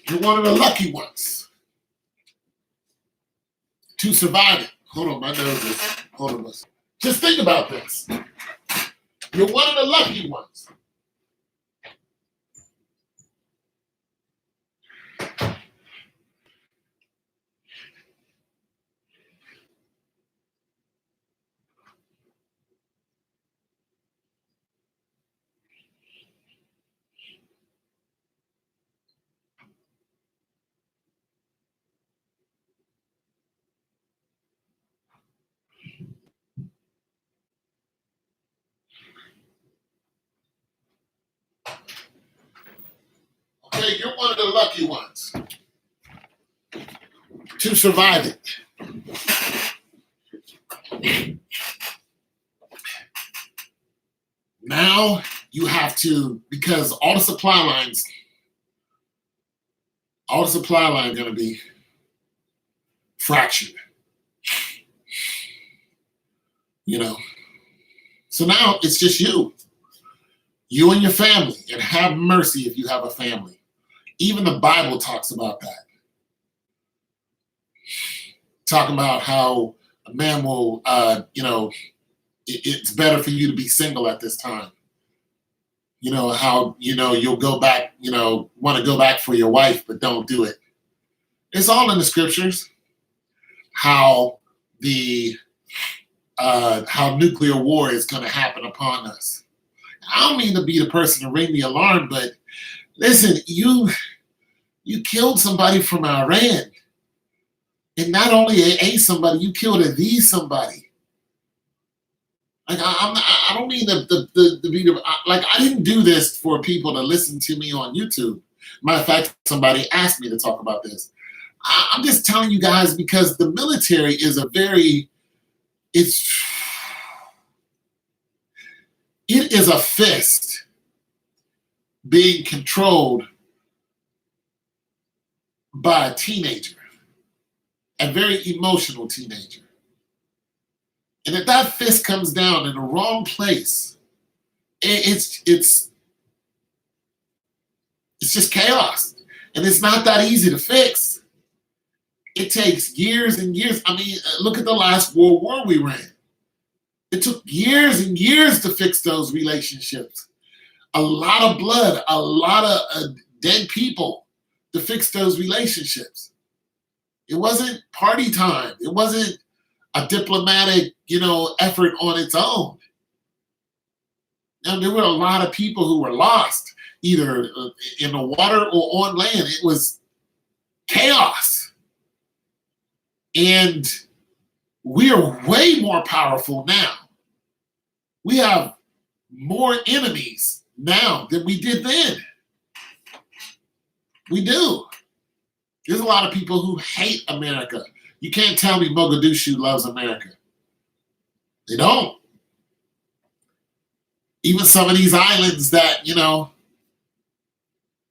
you're one of the lucky ones to survive it. Hold on, my nose is, hold on. Just think about this. You're one of the lucky ones. Okay, you're one of the lucky ones to survive it. Now you have to, because all the supply lines are going to be fractured. You know, so now it's just you and your family, and have mercy if you have a family. Even the Bible talks about that. Talking about how a man will, it's better for you to be single at this time. You know, how, you'll go back, want to go back for your wife, but don't do it. It's all in the scriptures. How how nuclear war is going to happen upon us. I don't mean to be the person to ring the alarm, but listen, you killed somebody from Iran. And not only a somebody, you killed a the somebody. Like I don't mean to be like, I didn't do this for people to listen to me on YouTube. Matter of fact, somebody asked me to talk about this. I'm just telling you guys because the military is it is a fist being controlled by a teenager, a very emotional teenager. And if that fist comes down in the wrong place, it's just chaos. And it's not that easy to fix. It takes years and years. I mean, look at the last World War we ran. It took years and years to fix those relationships. A lot of blood, a lot of dead people to fix those relationships. It wasn't party time. It wasn't a diplomatic, effort on its own. Now, there were a lot of people who were lost, either in the water or on land. It was chaos. And we are way more powerful now. We have more enemies now than we did then. We do. There's a lot of people who hate America. You can't tell me Mogadishu loves America. They don't. Even some of these islands that,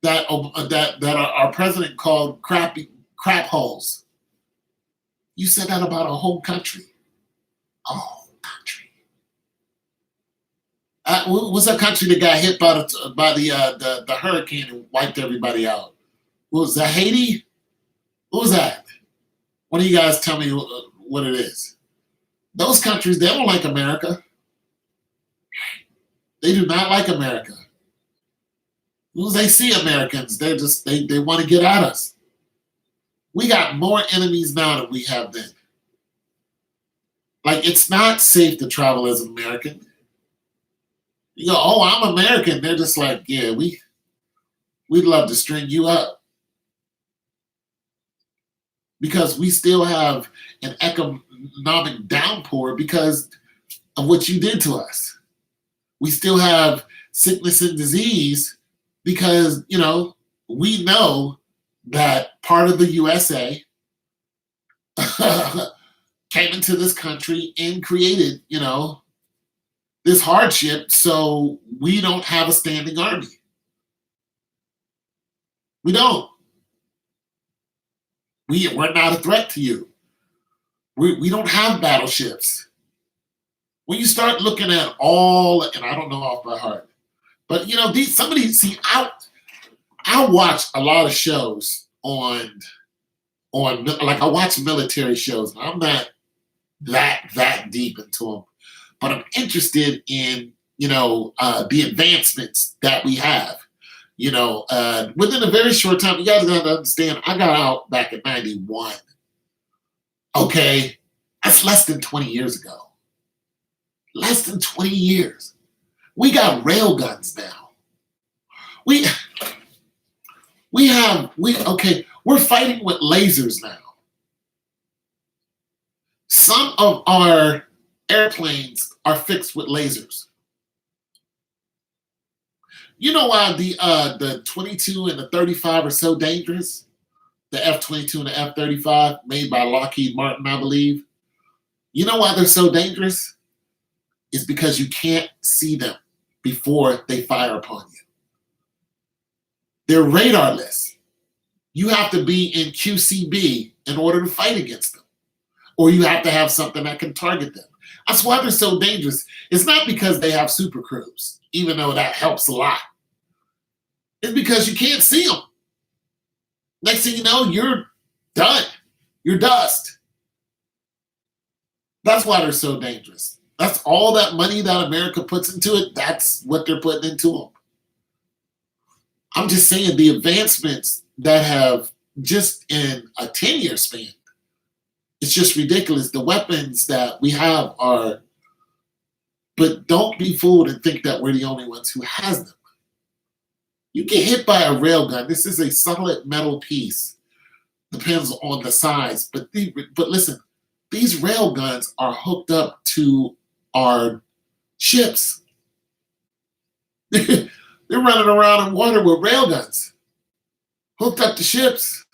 that our president called crap holes. You said that about a whole country. A whole country. What was that country that got hit by the hurricane and wiped everybody out? What was that? Haiti? What was that? One of you guys tell me what it is. Those countries, they don't like America. They do not like America. As they see Americans, they want to get at us. We got more enemies now than we have then. Like, it's not safe to travel as an American. You go, oh, I'm American. They're just like, yeah, we'd love to string you up. Because we still have an economic downpour because of what you did to us. We still have sickness and disease because, we know that part of the USA came into this country and created, this hardship, so we don't have a standing army. We don't. We're not a threat to you. We don't have battleships. When you start looking at and I don't know off by heart, but I watch a lot of shows on like, I watch military shows. I'm not that deep into them, but I'm interested in the advancements that we have. Within a very short time, you guys got to understand, I got out back in 91. Okay, that's less than 20 years ago. Less than 20 years. We got rail guns now. We're fighting with lasers now. Some of our airplanes are fixed with lasers. You know why the 22 and the 35 are so dangerous? The F-22 and the F-35, made by Lockheed Martin, I believe. You know why they're so dangerous? It's because you can't see them before they fire upon you. They're radarless. You have to be in QCB in order to fight against them. Or you have to have something that can target them. That's why they're so dangerous. It's not because they have super crews, even though that helps a lot. It's because you can't see them. Next thing you know, you're done. You're dust. That's why they're so dangerous. That's all that money that America puts into it. That's what they're putting into them. I'm just saying the advancements that have just in a 10-year span, it's just ridiculous. The weapons that we have are, but don't be fooled and think that we're the only ones who has them. You get hit by a railgun. This is a solid metal piece. Depends on the size. But listen, these railguns are hooked up to our ships. They're running around in water with railguns, hooked up to ships.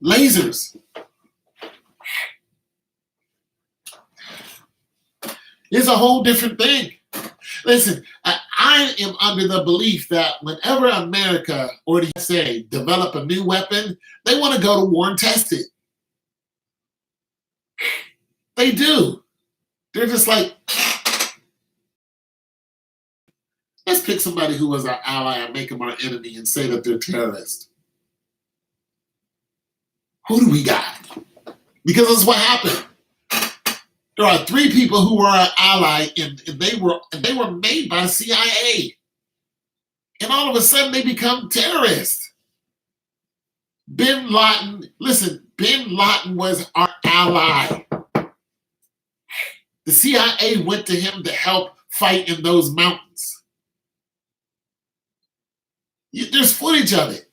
Lasers. It's a whole different thing. Listen, I am under the belief that whenever America or the USA develop a new weapon, they want to go to war and test it. They do. They're just like, let's pick somebody who was our ally and make them our enemy and say that they're terrorists. Who do we got? Because that's what happened. There are 3 people who were our ally, and they were made by the CIA. And all of a sudden, they become terrorists. Bin Laden was our ally. The CIA went to him to help fight in those mountains. There's footage of it.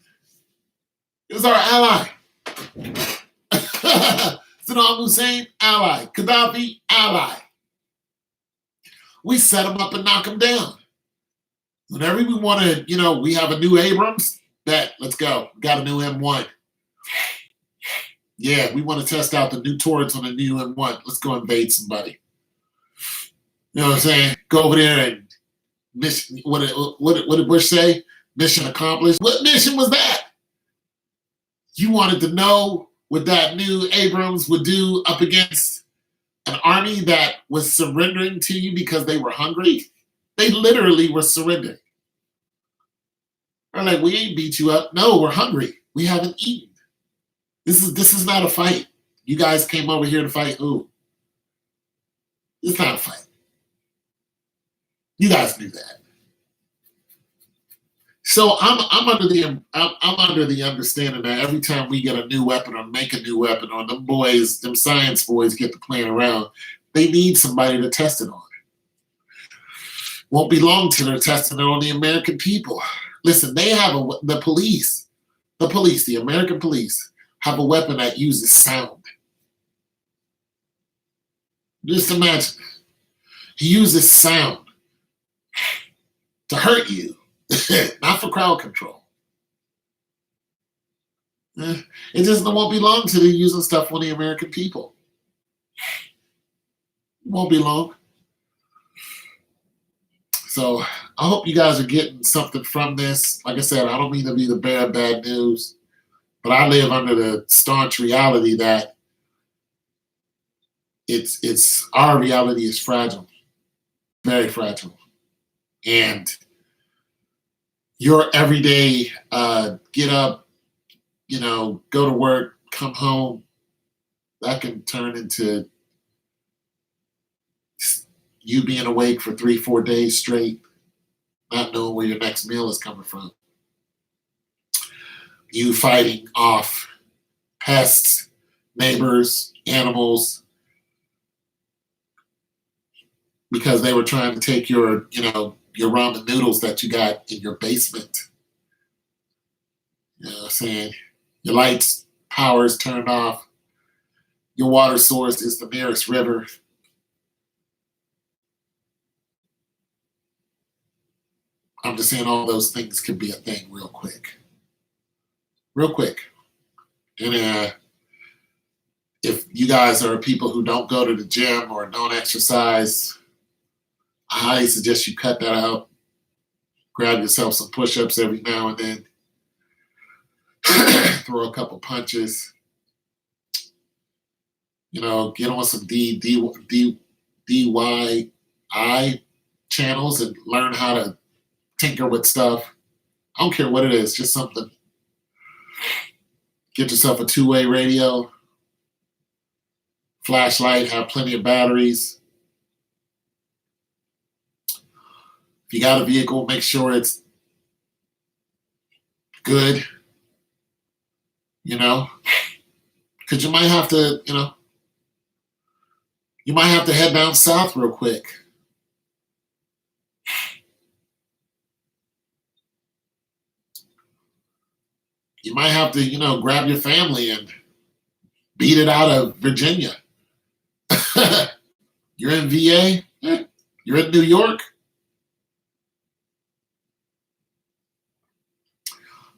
It was our ally. Saddam Hussein, ally. Gaddafi, ally. We set them up and knock them down. Whenever we want to, we have a new Abrams, let's go. Got a new M1. Yeah, we want to test out the new turrets on the new M1. Let's go invade somebody. You know what I'm saying? Go over there and mission. What did Bush say? Mission accomplished. What mission was that? You wanted to know what that new Abrams would do up against an army that was surrendering to you because they were hungry? They literally were surrendering. They're like, we ain't beat you up. No, we're hungry. We haven't eaten. This is not a fight. You guys came over here to fight. Ooh, it's not a fight. You guys knew that. So I'm under the understanding that every time we get a new weapon or make a new weapon, or them science boys get to playing around, they need somebody to test it on. Won't be long till they're testing it on the American people. Listen, they have the American police have a weapon that uses sound. Just imagine. He uses sound to hurt you, not for crowd control. It just won't be long till they're using stuff on the American people. Won't be long. So I hope you guys are getting something from this. Like I said, I don't mean to be the bearer of bad news, but I live under the staunch reality that our reality is fragile, very fragile. And your everyday get up, go to work, come home, that can turn into you being awake for 3-4 days straight, not knowing where your next meal is coming from. You fighting off pests, neighbors, animals, because they were trying to take your ramen noodles that you got in your basement. You know what I'm saying? Your lights, power is turned off. Your water source is the nearest river. I'm just saying all those things could be a thing real quick. Real quick. And if you guys are people who don't go to the gym or don't exercise, I highly suggest you cut that out. Grab yourself some push-ups every now and then. Throw a couple punches. Get on some DIY channels and learn how to tinker with stuff. I don't care what it is, just something. Get yourself a two-way radio, flashlight, have plenty of batteries. If you got a vehicle, make sure it's good, because you might have to, you might have to head down south real quick. You might have to, grab your family and beat it out of Virginia. You're in VA? You're in New York?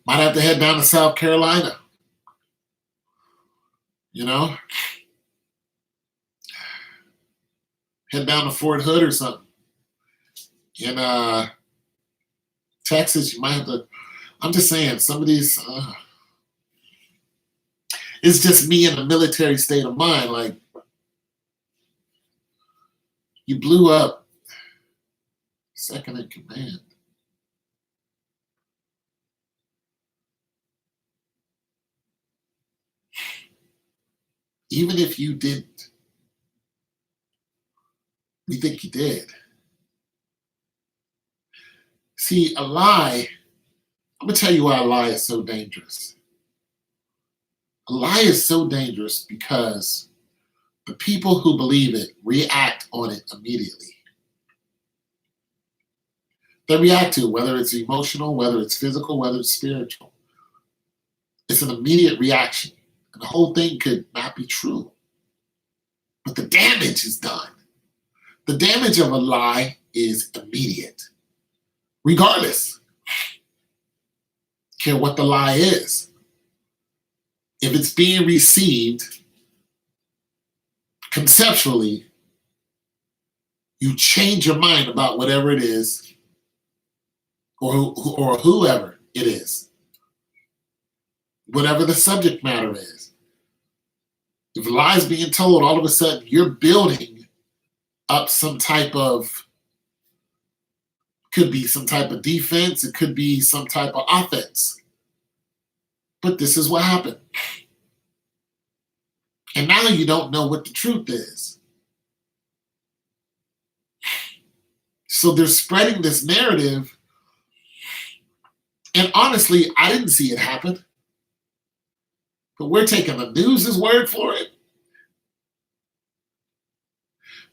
Might have to head down to South Carolina. Head down to Fort Hood or something. In Texas, you might have to. I'm just saying, some of these. It's just me in a military state of mind. Like, you blew up second in command. Even if you didn't, we think you did. See, a lie, I'm going to tell you why a lie is so dangerous. A lie is so dangerous because the people who believe it react on it immediately. They react to it, whether it's emotional, whether it's physical, whether it's spiritual. It's an immediate reaction. And the whole thing could not be true. But the damage is done. The damage of a lie is immediate. Regardless. Care what the lie is. if it's being received conceptually, you change your mind about whatever it is, or whoever it is, whatever the subject matter is. If lies being told, all of a sudden you're building up some type of, could be some type of defense, it could be some type of offense. But this is what happened. And now you don't know what the truth is. So they're spreading this narrative. And honestly, I didn't see it happen. But we're taking the news' word for it.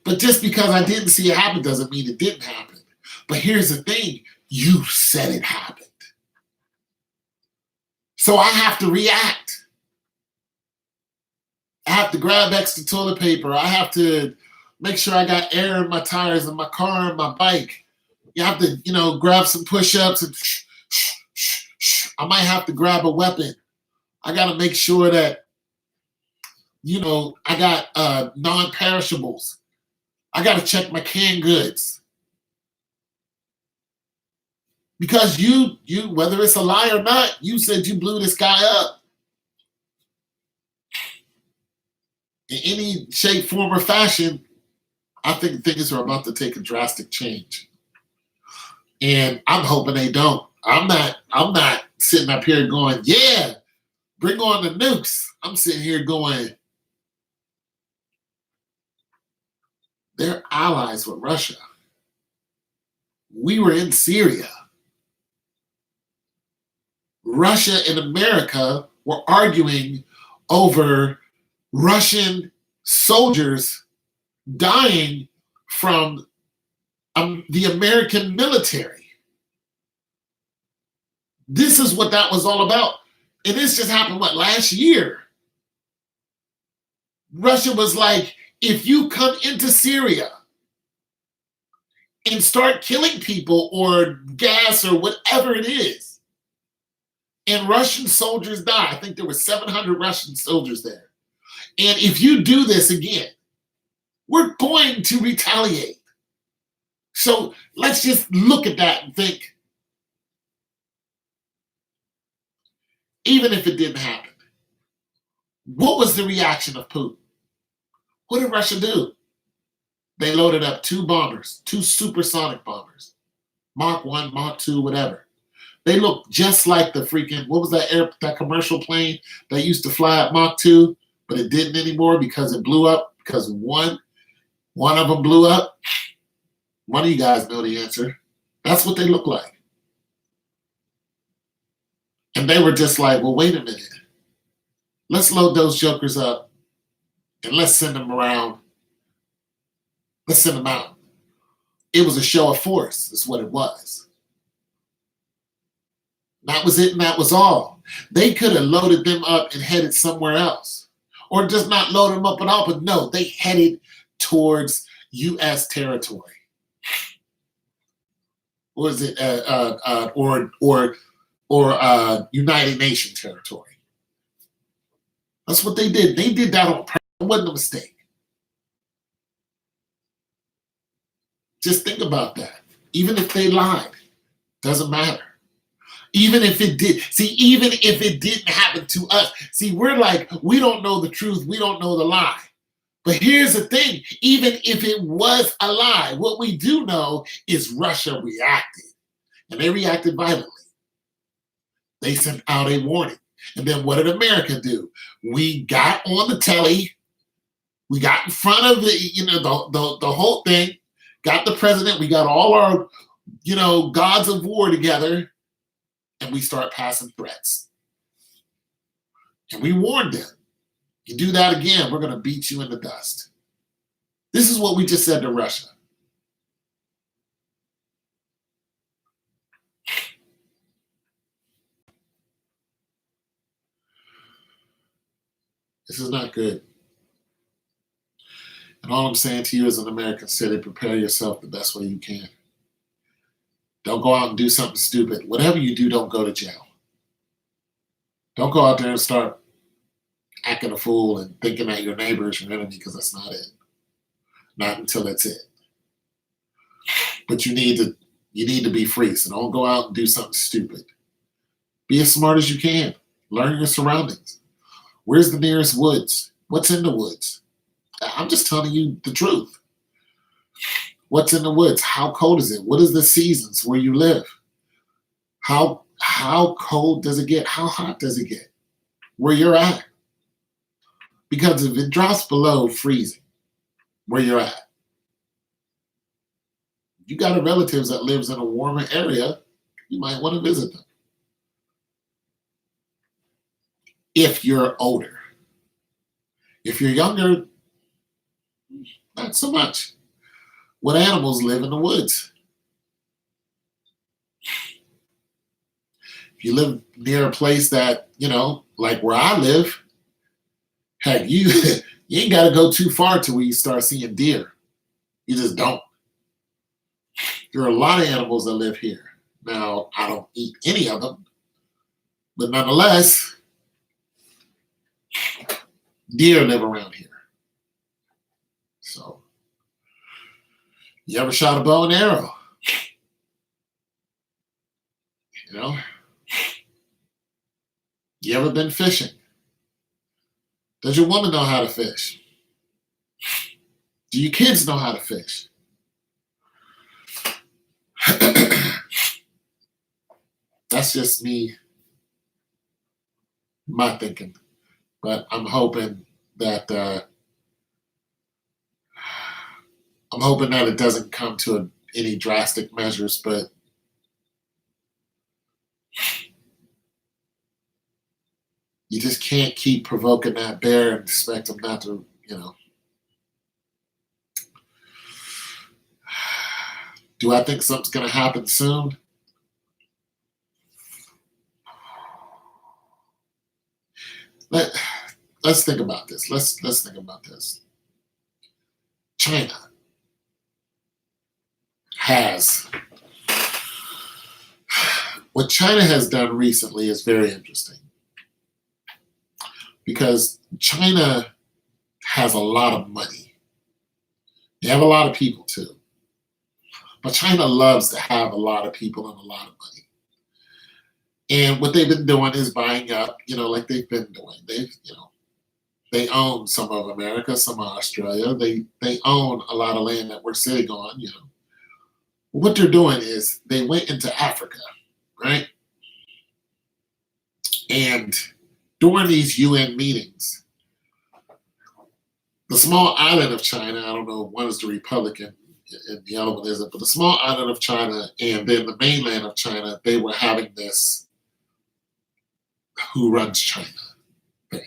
But just because I didn't see it happen doesn't mean it didn't happen. But here's the thing, you said it happened. So I have to react. I have to grab extra toilet paper. I have to make sure I got air in my tires in my car and my bike. You have to, grab some push-ups and I might have to grab a weapon. I got to make sure that, I got non-perishables. I got to check my canned goods. Because you, whether it's a lie or not, you said you blew this guy up. In any shape, form, or fashion, I think things are about to take a drastic change. And I'm hoping they don't. I'm not sitting up here going, yeah, bring on the nukes. I'm sitting here going, they're allies with Russia. We were in Syria. Russia and America were arguing over Russian soldiers dying from the American military. This is what that was all about. And this just happened, last year? Russia was like, if you come into Syria and start killing people or gas or whatever it is, and Russian soldiers die, I think there were 700 Russian soldiers there. And if you do this again, we're going to retaliate. So let's just look at that and think, even if it didn't happen, what was the reaction of Putin? What did Russia do? They loaded up 2 bombers, 2 supersonic bombers, Mach 1, Mach 2, whatever. They looked just like the freaking, what was that commercial plane that used to fly at Mach 2, but it didn't anymore because it blew up, because one of them blew up? One of you guys know the answer. That's what they look like. And they were just like, well, wait a minute. Let's load those jokers up and let's send them around. Let's send them out. It was a show of force, is what it was. That was it, and that was all. They could have loaded them up and headed somewhere else. Or just not load them up at all, but no, they headed towards U.S. territory. Or is it United Nations territory? That's what they did. They did that on purpose. It wasn't a mistake. Just think about that. Even if they lied, doesn't matter. Even if it did. See, even if it didn't happen to us. See, we're like, we don't know the truth. We don't know the lie. But here's the thing. Even if it was a lie, what we do know is Russia reacted. And they reacted violently. They sent out a warning. And then what did America do? We got on the telly. We got in front of the whole thing. Got the president. We got all our, gods of war together. And we start passing threats. And we warned them. You do that again, we're going to beat you in the dust. This is what we just said to Russia. This is not good. And all I'm saying to you as an American citizen, prepare yourself the best way you can. Don't go out and do something stupid. Whatever you do, don't go to jail. Don't go out there and start acting a fool and thinking that your neighbor is your enemy, because that's not it. Not until it's it. But you need to be free. So don't go out and do something stupid. Be as smart as you can. Learn your surroundings. Where's the nearest woods? What's in the woods? I'm just telling you the truth. What's in the woods? How cold is it? What is the seasons where you live? How cold does it get? How hot does it get? Where you're at. Because if it drops below freezing, where you're at, you got a relatives that lives in a warmer area, you might want to visit them. If you're older. If you're younger, not so much. What animals live in the woods? If you live near a place that, like where I live, heck, you ain't got to go too far till you start seeing deer. You just don't. There are a lot of animals that live here. Now, I don't eat any of them, but nonetheless, deer live around here. So, you ever shot a bow and arrow? You ever been fishing? Does your woman know how to fish? Do your kids know how to fish? That's just me, my thinking. But I'm hoping that it doesn't come to any drastic measures. But you just can't keep provoking that bear and expect him not to, Do I think something's going to happen soon? Let's think about this. Let's think about this. China what China has done recently is very interesting, because China has a lot of money. They have a lot of people too. But China loves to have a lot of people and a lot of money. And what they've been doing is buying up, like they've been doing. They own some of America, some of Australia. They own a lot of land that we're sitting on, What they're doing is they went into Africa, right? And during these UN meetings, the small island of China, I don't know, one is the Republic and the other one isn't, but the small island of China and then the mainland of China, they were having this who runs China thing,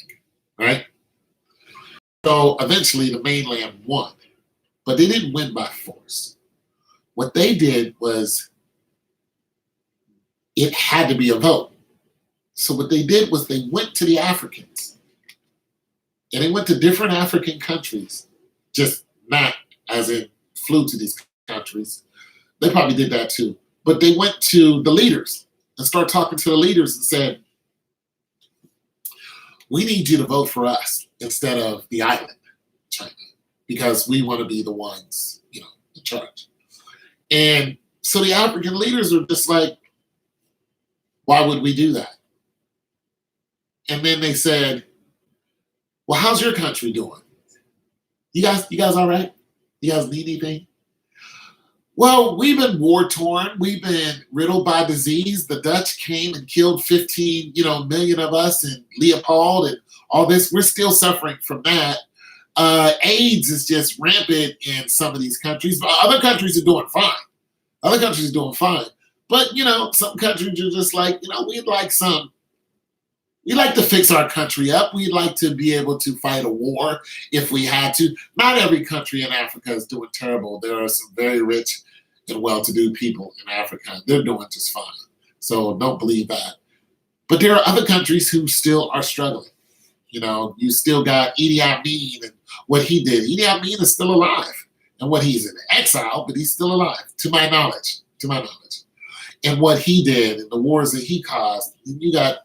right? So eventually the mainland won, but they didn't win by force. What they did was it had to be a vote. So what they did was they went to the Africans, and they went to different African countries, just not as in flew to these countries. They probably did that too. But they went to the leaders and started talking to the leaders and said, we need you to vote for us instead of the island, China, because we want to be the ones, in charge. And so the African leaders are just like, why would we do that? And then they said, well, how's your country doing? You guys all right? You guys need anything? Well, we've been war-torn. We've been riddled by disease. The Dutch came and killed 15, million of us, and Leopold and all this. We're still suffering from that. AIDS is just rampant in some of these countries, but other countries are doing fine. Other countries are doing fine. But, some countries are just like, we'd like to fix our country up. We'd like to be able to fight a war if we had to. Not every country in Africa is doing terrible. There are some very rich and well-to-do people in Africa. They're doing just fine. So don't believe that. But there are other countries who still are struggling. You still got Idi Amin and what he did. Idi Amin is still alive. And what he's in exile, but he's still alive, to my knowledge. and what he did and the wars that he caused. You got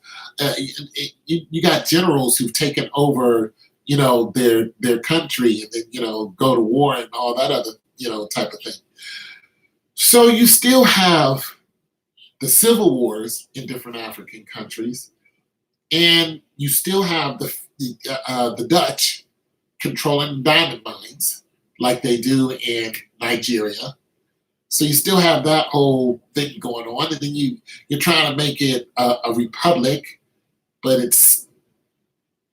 you got generals who've taken over, their country, and then go to war and all that other type of thing. So you still have the civil wars in different African countries, and you still have the Dutch controlling diamond mines like they do in Nigeria. So you still have that whole thing going on, and then you're trying to make it a republic, but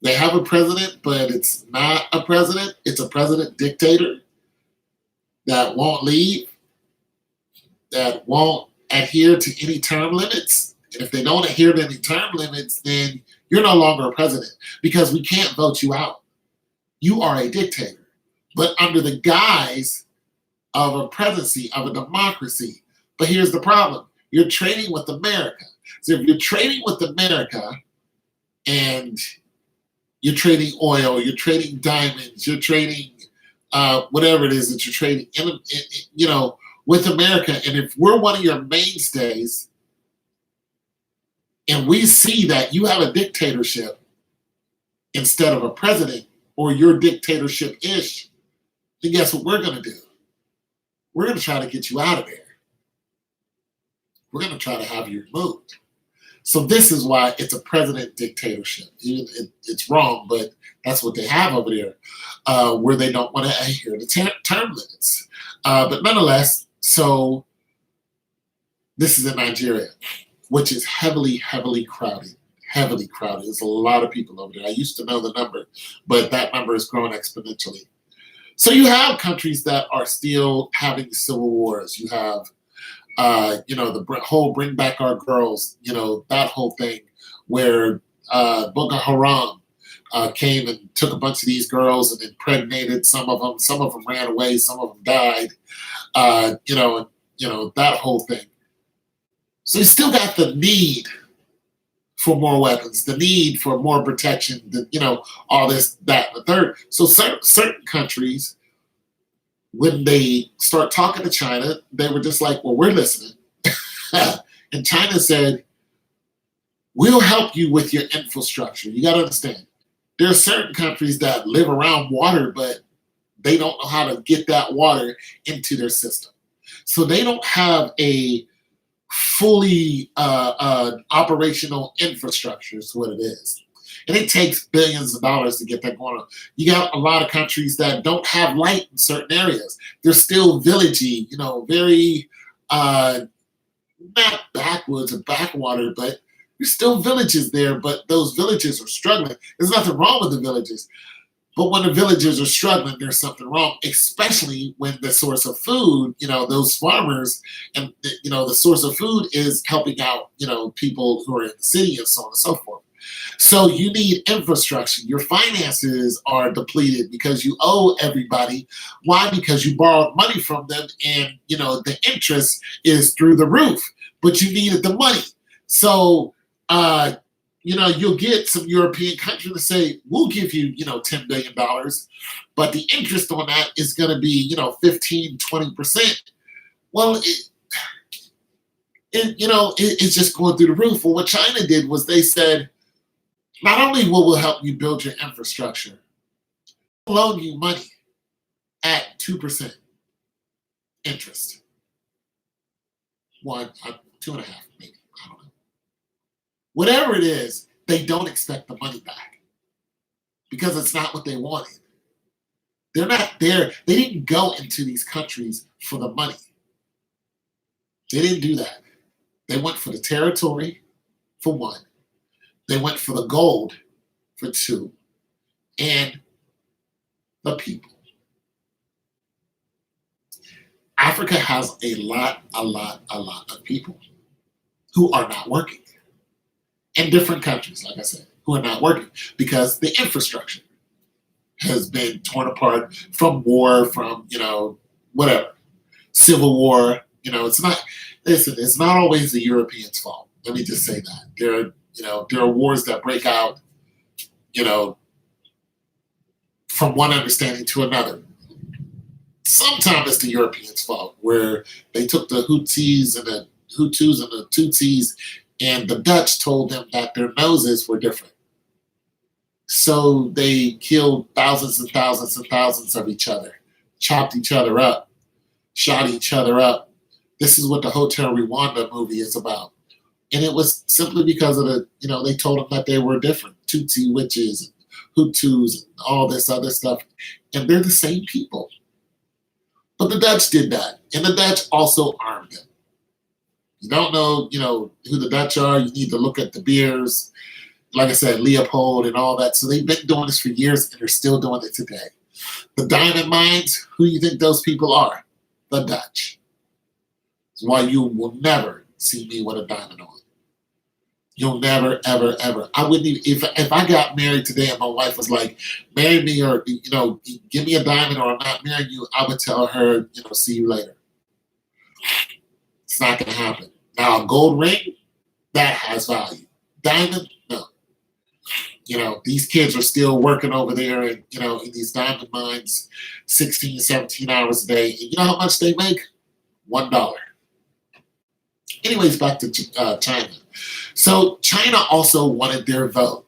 they have a president, but it's not a president. It's a president dictator that won't leave, that won't adhere to any term limits. And if they don't adhere to any term limits, then you're no longer a president, because we can't vote you out. You are a dictator, but under the guise of a presidency, of a democracy. But here's the problem. You're trading with America. So if you're trading with America and you're trading oil, you're trading diamonds, you're trading whatever it is that you're trading, with America, and if we're one of your mainstays and we see that you have a dictatorship instead of a president, or your dictatorship-ish, then guess what we're going to do? We're going to try to get you out of there. We're going to try to have you removed. So this is why it's a president dictatorship. It's wrong, but that's what they have over there, where they don't want to adhere to term limits. But nonetheless, so this is in Nigeria, which is heavily, heavily crowded. Heavily crowded. There's a lot of people over there. I used to know the number, but that number has grown exponentially. So you have countries that are still having civil wars. You have, the whole Bring Back Our Girls, that whole thing where Boko Haram came and took a bunch of these girls and impregnated some of them. Some of them ran away. Some of them died. That whole thing. So you still got the need for more weapons, the need for more protection, all this, that, and the third. So certain countries, when they start talking to China, they were just like, well, we're listening. And China said, we'll help you with your infrastructure. You got to understand, there are certain countries that live around water, but they don't know how to get that water into their system. So they don't have a fully operational infrastructure is what it is. And it takes billions of dollars to get that going on. You got a lot of countries that don't have light in certain areas. They're still villagey, very not backwoods or backwater, but there's still villages there, but those villages are struggling. There's nothing wrong with the villages. But when the villagers are struggling, there's something wrong, especially when the source of food, those farmers, and, the source of food is helping out, people who are in the city and so on and so forth. So you need infrastructure. Your finances are depleted because you owe everybody. Why? Because you borrowed money from them, and, the interest is through the roof, but you needed the money. So, you'll get some European country to say, we'll give you, $10 billion, but the interest on that is going to be, 15, 20%. Well, it's just going through the roof. Well, what China did was they said, not only will we help you build your infrastructure, we'll loan you money at 2% interest. 2.5, maybe. I don't know. Whatever it is, they don't expect the money back because it's not what they wanted. They're not there. They didn't go into these countries for the money. They didn't do that. They went for the territory, for one. They went for the gold, for two. And the people. Africa has a lot of people who are not working. In different countries, like I said, who are not working because the infrastructure has been torn apart from war, from, whatever, civil war. It's not always the Europeans' fault. Let me just say that. There are wars that break out, from one understanding to another. Sometimes it's the Europeans' fault, where they took the Houthis and the Hutus and the Tutsis, and the Dutch told them that their noses were different. So they killed thousands and thousands and thousands of each other, chopped each other up, shot each other up. This is what the Hotel Rwanda movie is about. And it was simply because of they told them that they were different. Tutsi witches, Hutus, and all this other stuff. And they're the same people. But the Dutch did that. And the Dutch also armed them. You don't know, who the Dutch are, you need to look at the beers. Like I said, Leopold and all that. So they've been doing this for years and they're still doing it today. The diamond mines, who do you think those people are? The Dutch. That's why you will never see me with a diamond on. You'll never, ever, ever. I wouldn't even, if I got married today and my wife was like, marry me or, give me a diamond or I'm not marrying you, I would tell her, see you later. It's not going to happen. Now, a gold ring, that has value. Diamond, no. These kids are still working over there and, in these diamond mines 16, 17 hours a day. And you know how much they make? $1. Anyways, back to China. So China also wanted their vote.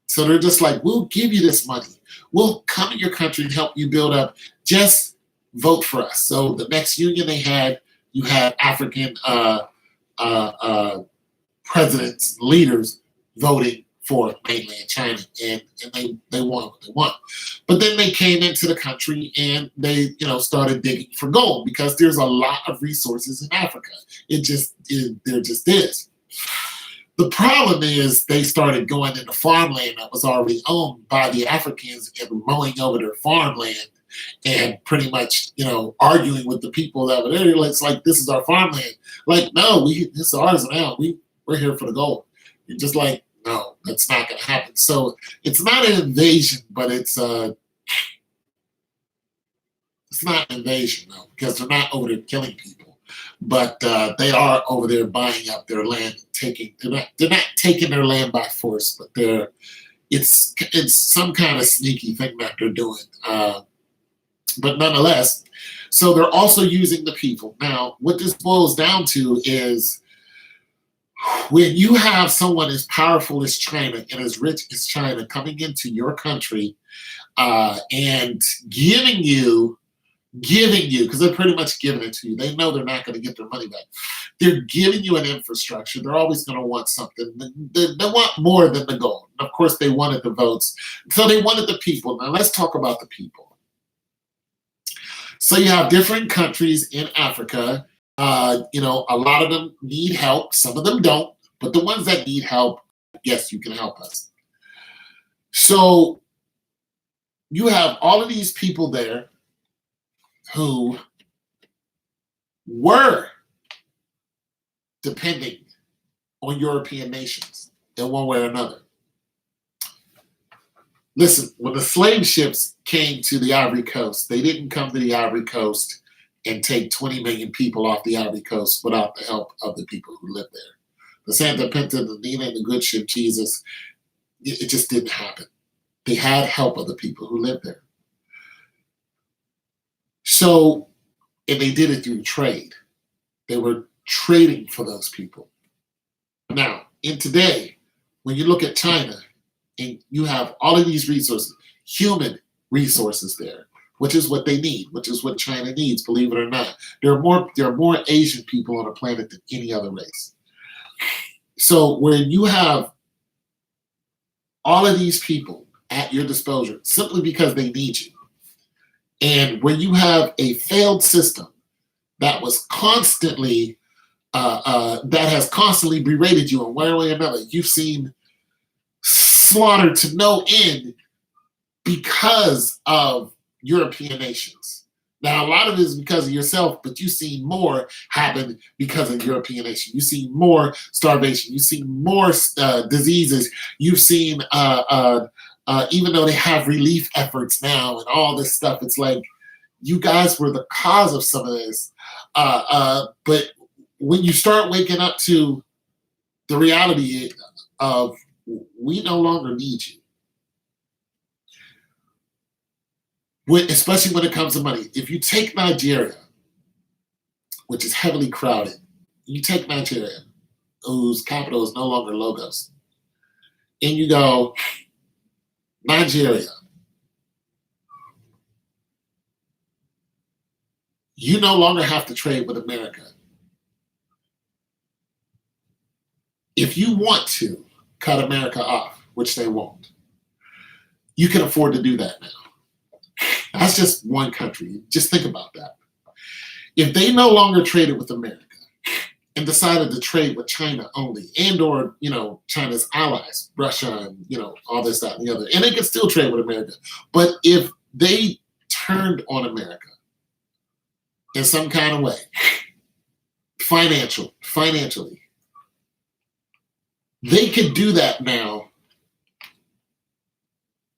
So they're just like, we'll give you this money. We'll come in your country and help you build up. Just vote for us. So the next union they had, you had African presidents, leaders voting for mainland China, and they won what they won. But then they came into the country and they started digging for gold because there's a lot of resources in Africa. There just is. The problem is they started going into farmland that was already owned by the Africans and mowing over their farmland and pretty much, arguing with the people that were there. It's like, this is our farmland. Like, no, this is ours now. We're here for the gold. You're just like, no, that's not going to happen. So it's not an invasion, but it's not an invasion, though, because they're not over there killing people. But they are over there buying up their land, they're not taking their land by force, but it's some kind of sneaky thing that they're doing. But nonetheless, so they're also using the people. Now, what this boils down to is when you have someone as powerful as China and as rich as China coming into your country and giving you, because they're pretty much giving it to you. They know they're not going to get their money back. They're giving you an infrastructure. They're always going to want something. They want more than the gold. And of course, they wanted the votes. So they wanted the people. Now, let's talk about the people. So you have different countries in Africa. A lot of them need help. Some of them don't. But the ones that need help, yes, you can help us. So you have all of these people there who were depending on European nations in one way or another. Listen, when the slave ships came to the Ivory Coast, they didn't come to the Ivory Coast and take 20 million people off the Ivory Coast without the help of the people who lived there. The Santa Pinta, the Nina, and the good ship Jesus, it just didn't happen. They had help of the people who lived there. So, and they did it through trade. They were trading for those people. Now, in today, when you look at China, and you have all of these resources, human resources there, which is what they need, which is what China needs, believe it or not. There are more Asian people on the planet than any other race. So when you have all of these people at your disposal, simply because they need you, and when you have a failed system that was constantly, that has constantly berated you in one way or another, you've seen slaughter to no end because of European nations. Now, a lot of it is because of yourself, but you've seen more happen because of European nations. You've seen more starvation. You've seen more diseases. You've seen, even though they have relief efforts now and all this stuff, it's like you guys were the cause of some of this. But when you start waking up to the reality of we no longer need you, especially when it comes to money. If you take Nigeria, which is heavily crowded, You take Nigeria, whose capital is no longer Lagos, and you go, Nigeria, you no longer have to trade with America. If you want to cut America off, which they won't, you can afford to do that now. That's just one country. Just think about that. If they no longer traded with America and decided to trade with China only, and or China's allies, Russia, and all this, that, and the other, and they can still trade with America. But if they turned on America in some kind of way, financially, they could do that now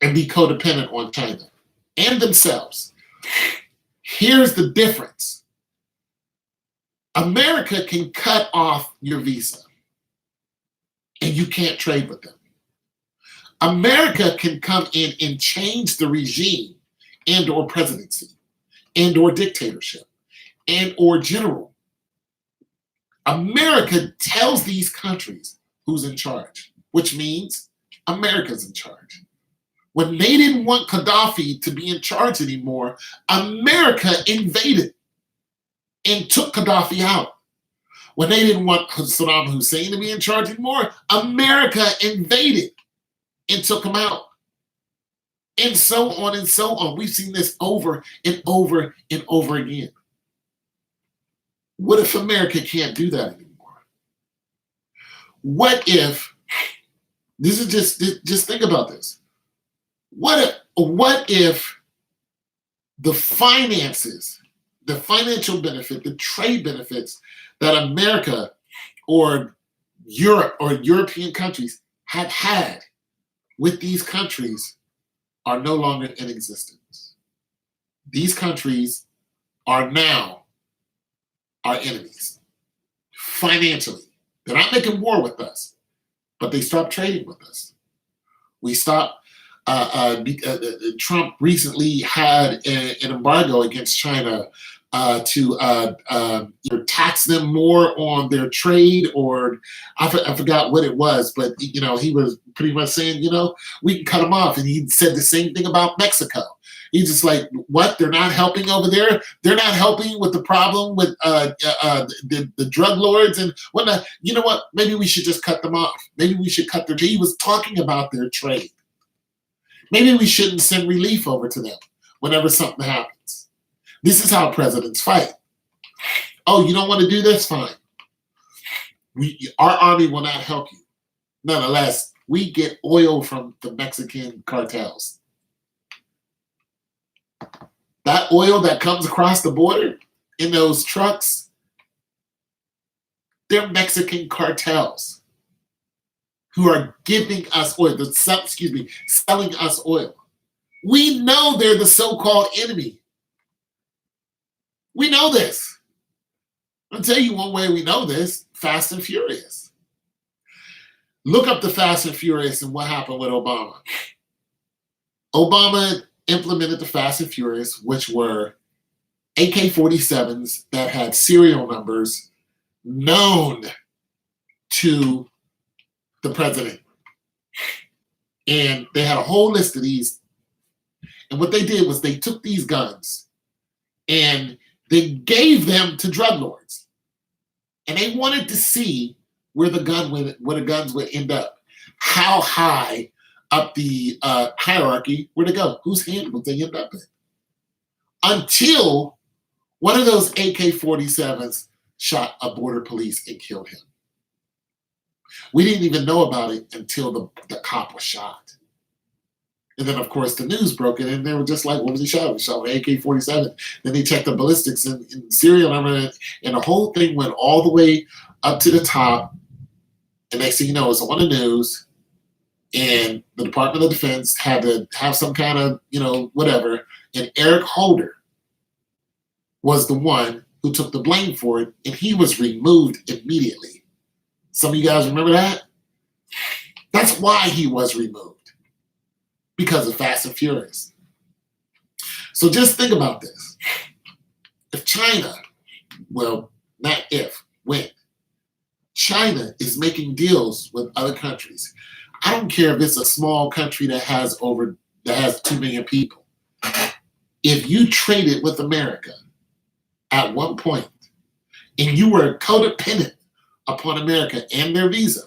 and be codependent on China and themselves. Here's the difference. America can cut off your visa and you can't trade with them. America can come in and change the regime and or presidency and or dictatorship and or general. America tells these countries who's in charge, which means America's in charge. When they didn't want Gaddafi to be in charge anymore, America invaded and took Gaddafi out. When they didn't want Saddam Hussein to be in charge anymore, America invaded and took him out. And so on and so on. We've seen this over and over and over again. What if America can't do that anymore? What if, this is just think about this. What if the finances, the financial benefit, the trade benefits that America or Europe or European countries have had with these countries are no longer in existence? These countries are now our enemies financially. They're not making war with us, but they stopped trading with us. We stopped. Trump recently had an embargo against China to either tax them more on their trade, or I forgot what it was, but he was pretty much saying, we can cut them off. And he said the same thing about Mexico. He's just like, what? They're not helping over there? They're not helping with the problem with the drug lords and whatnot. You know what? Maybe we should just cut them off. Maybe we should cut their trade. He was talking about their trade. Maybe we shouldn't send relief over to them whenever something happens. This is how presidents fight. Oh, you don't want to do this? Fine. Our army will not help you. Nonetheless, we get oil from the Mexican cartels. That oil that comes across the border in those trucks, they're Mexican cartels who are giving us oil, selling us oil. We know they're the so-called enemy. We know this. I'll tell you one way we know this: Fast and Furious. Look up the Fast and Furious and what happened with Obama. Obama implemented the Fast and Furious, which were AK-47s that had serial numbers known to the president. And they had a whole list of these. And what they did was they took these guns and they gave them to drug lords. And they wanted to see where the guns would end up. How high up the hierarchy would it go? Whose hand would they end up in? Until one of those AK-47s shot a border police and killed him. We didn't even know about it until the cop was shot. And then, of course, the news broke it, and they were just like, what was he shot? He shot an AK-47. Then they checked the ballistics and serial number, and the whole thing went all the way up to the top. And next thing you know, it's on the news, and the Department of Defense had to have some kind of, whatever. And Eric Holder was the one who took the blame for it, and he was removed immediately. Some of you guys remember that? That's why he was removed, because of Fast and Furious. So just think about this. If China, well, not if, when China is making deals with other countries. I don't care if it's a small country that has 2 million people. If you traded with America at one point and you were codependent upon America and their visa,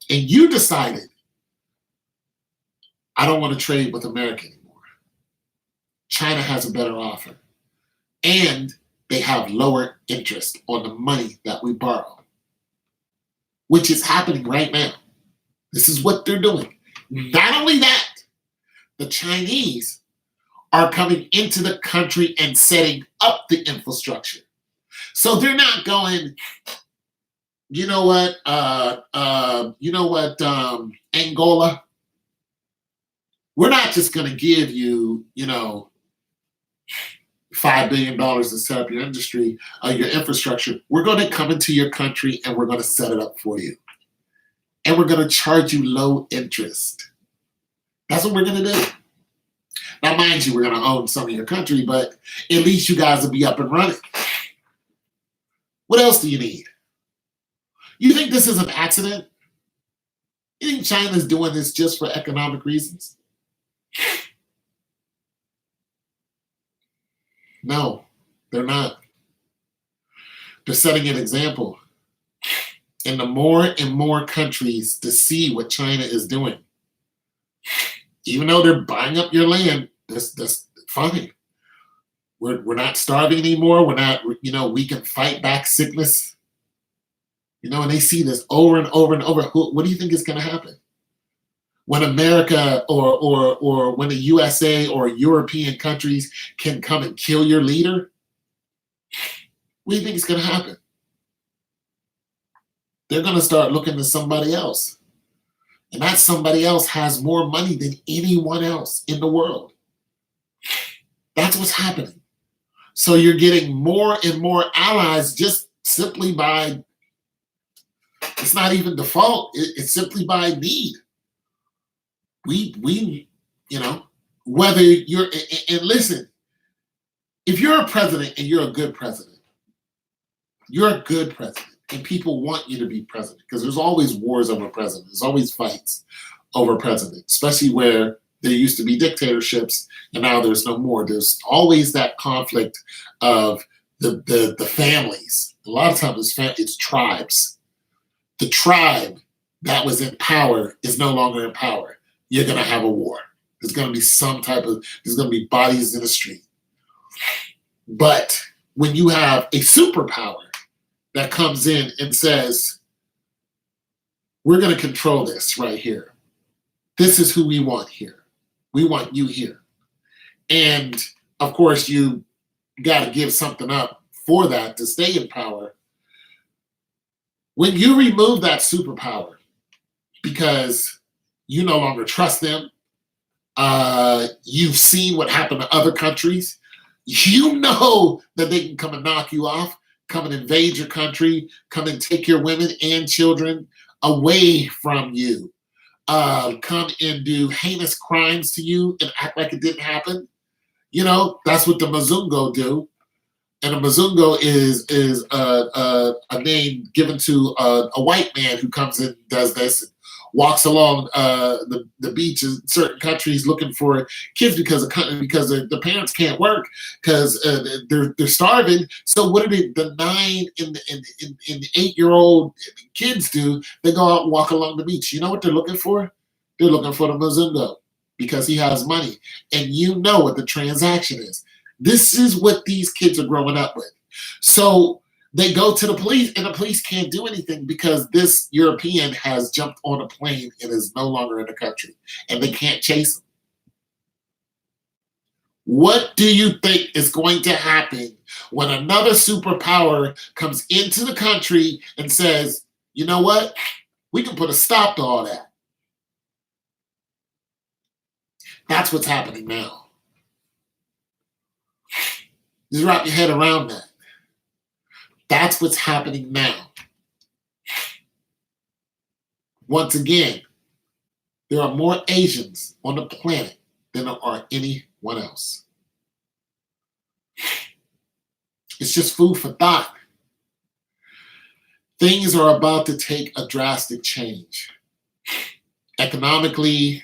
and you decided, I don't want to trade with America anymore, China has a better offer. And they have lower interest on the money that we borrow, which is happening right now. This is what they're doing. Not only that, the Chinese are coming into the country and setting up the infrastructure. So they're not going, Angola, we're not just going to give you, $5 billion to set up your industry, your infrastructure. We're going to come into your country and we're going to set it up for you. And we're going to charge you low interest. That's what we're going to do. Now, mind you, we're going to own some of your country, but at least you guys will be up and running. What else do you need? You think this is an accident? You think China's doing this just for economic reasons? No, they're not. They're setting an example. And the more and more countries to see what China is doing, even though they're buying up your land, that's fine. We're not starving anymore. We're not, we can fight back sickness. And they see this over and over and over. What do you think is going to happen? When America or when the USA or European countries can come and kill your leader, what do you think is going to happen? They're going to start looking to somebody else. And that somebody else has more money than anyone else in the world. That's what's happening. So you're getting more and more allies just simply by, it's not even default, it's simply by need. We whether you're, and listen, if you're a president and you're a good president, and people want you to be president, because there's always wars over president. There's always fights over president, especially where there used to be dictatorships and now there's no more. There's always that conflict of the families. A lot of times it's tribes. The tribe that was in power is no longer in power. You're going to have a war. There's going to be there's going to be bodies in the street. But when you have a superpower that comes in and says, we're going to control this right here. This is who we want here. We want you here. And of course, you got to give something up for that to stay in power. When you remove that superpower because you no longer trust them, you've seen what happened to other countries, you know that they can come and knock you off, come and invade your country, come and take your women and children away from you, come and do heinous crimes to you and act like it didn't happen. That's what the Mzungo do. And a Mzungo is a name given to a white man who comes and does this, and walks along the beach in certain countries looking for kids because the parents can't work because they're starving. So what do the 9 and 8-year-old kids do? They go out and walk along the beach. You know what they're looking for? They're looking for the Mzungo because he has money, and you know what the transaction is. This is what these kids are growing up with. So they go to the police, and the police can't do anything because this European has jumped on a plane and is no longer in the country, and they can't chase him. What do you think is going to happen when another superpower comes into the country and says, you know what? We can put a stop to all that. That's what's happening now. Just wrap your head around that. That's what's happening now. Once again, there are more Asians on the planet than there are anyone else. It's just food for thought. Things are about to take a drastic change. Economically,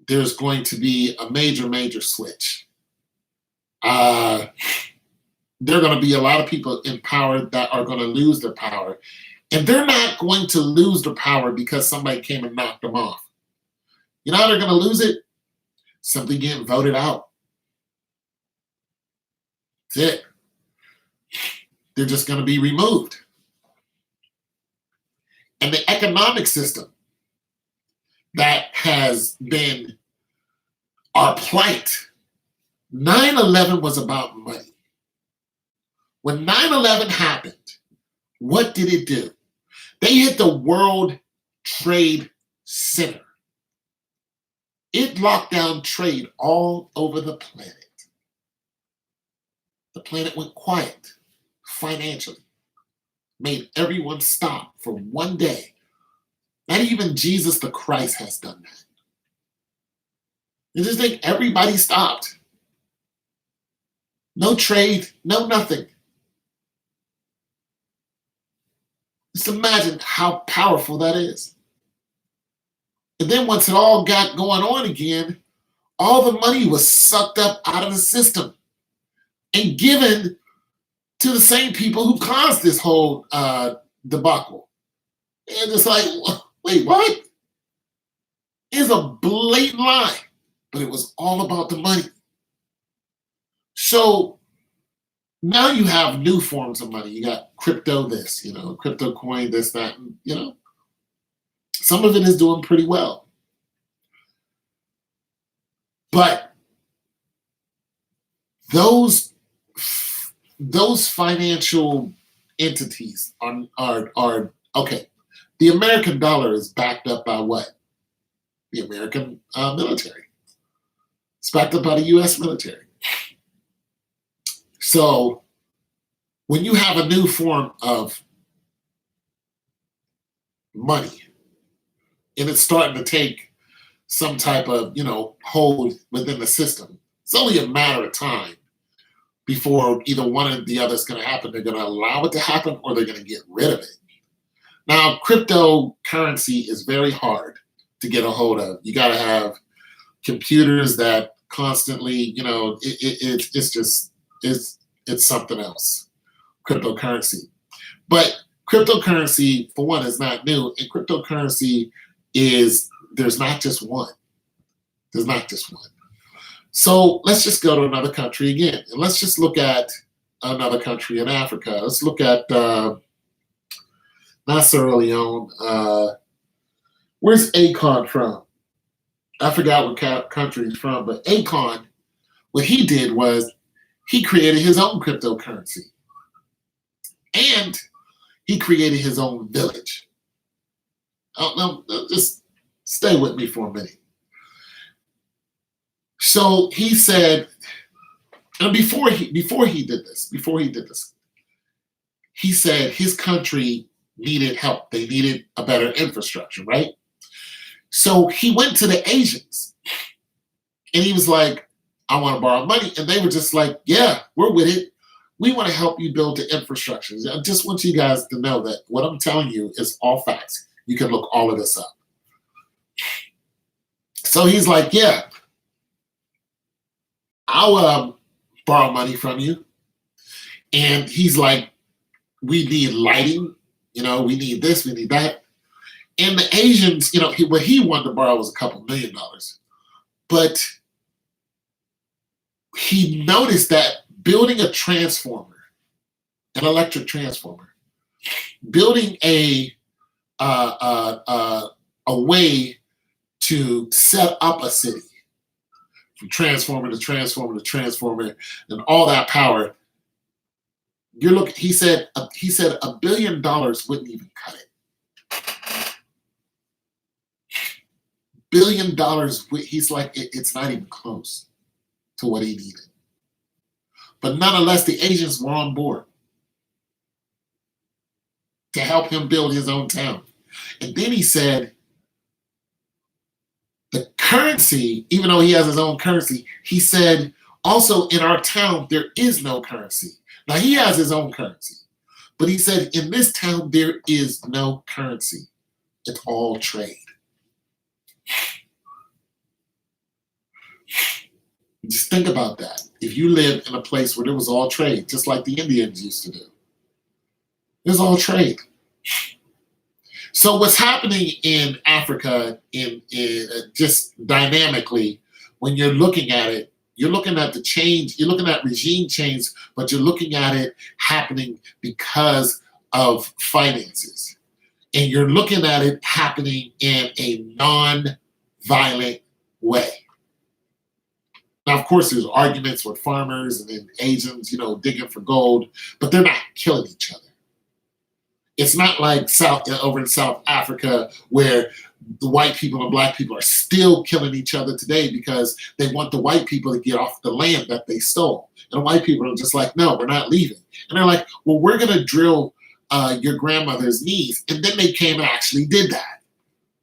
there's going to be a major, major switch. There are going to be a lot of people in power that are going to lose their power. And they're not going to lose their power because somebody came and knocked them off. You know how they're going to lose it? Simply getting voted out. That's it. They're just going to be removed. And the economic system that has been our plight. 9/11 was about money. When 9/11 happened, what did it do? They hit the World Trade Center. It locked down trade all over the planet. The planet went quiet financially, made everyone stop for one day. Not even Jesus the Christ has done that. You just think everybody stopped. No trade, no nothing. Just imagine how powerful that is. And then once it all got going on again, all the money was sucked up out of the system and given to the same people who caused this whole debacle. And it's like, wait, what? It's a blatant lie, but it was all about the money. So now you have new forms of money. You got crypto this, crypto coin, this, that, and, some of it is doing pretty well. But those financial entities are okay. The American dollar is backed up by what? The American military. It's backed up by the U.S. military. So when you have a new form of money and it's starting to take some type of, hold within the system, it's only a matter of time before either one or the other is going to happen. They're going to allow it to happen or they're going to get rid of it. Now, cryptocurrency is very hard to get a hold of. You got to have computers that constantly, it's something else, cryptocurrency. But cryptocurrency, for one, is not new. And cryptocurrency there's not just one. There's not just one. So let's just go to another country again. And let's just look at another country in Africa. Let's look at not Sierra Leone. Where's Akon from? I forgot what country he's from, but Akon, what he did was he created his own cryptocurrency. And he created his own village. No, just stay with me for a minute. So he said, and before he did this, he said his country needed help. They needed a better infrastructure, right? So he went to the Asians and he was like, I want to borrow money. And they were just like, yeah, we're with it. We want to help you build the infrastructure. I just want you guys to know that what I'm telling you is all facts. You can look all of this up. So he's like, yeah, I'll borrow money from you. And he's like, we need lighting. We need this, we need that. And the Asians, what he wanted to borrow was $2 million. But he noticed that building a transformer, an electric transformer, building a way to set up a city from transformer to transformer to transformer and all that power. He said $1 billion wouldn't even cut it. $1 billion, he's like, it's not even close to what he needed. But nonetheless, the Asians were on board to help him build his own town. And then he said, the currency, even though he has his own currency, he said, also in our town, there is no currency. Now he has his own currency, But he said, in this town, there is no currency. It's all trade. Just think about that. If you lived in a place where there was all trade, just like the Indians used to do, there's all trade. So what's happening in Africa, in just dynamically, when you're looking at it, you're looking at the change, you're looking at regime change, but you're looking at it happening because of finances. And you're looking at it happening in a non-violent way. Now, of course, there's arguments with farmers and then Asians, digging for gold, but they're not killing each other. It's not like over in South Africa where the white people and black people are still killing each other today because they want the white people to get off the land that they stole. And the white people are just like, no, we're not leaving. And they're like, well, we're going to drill your grandmother's knees. And then they came and actually did that.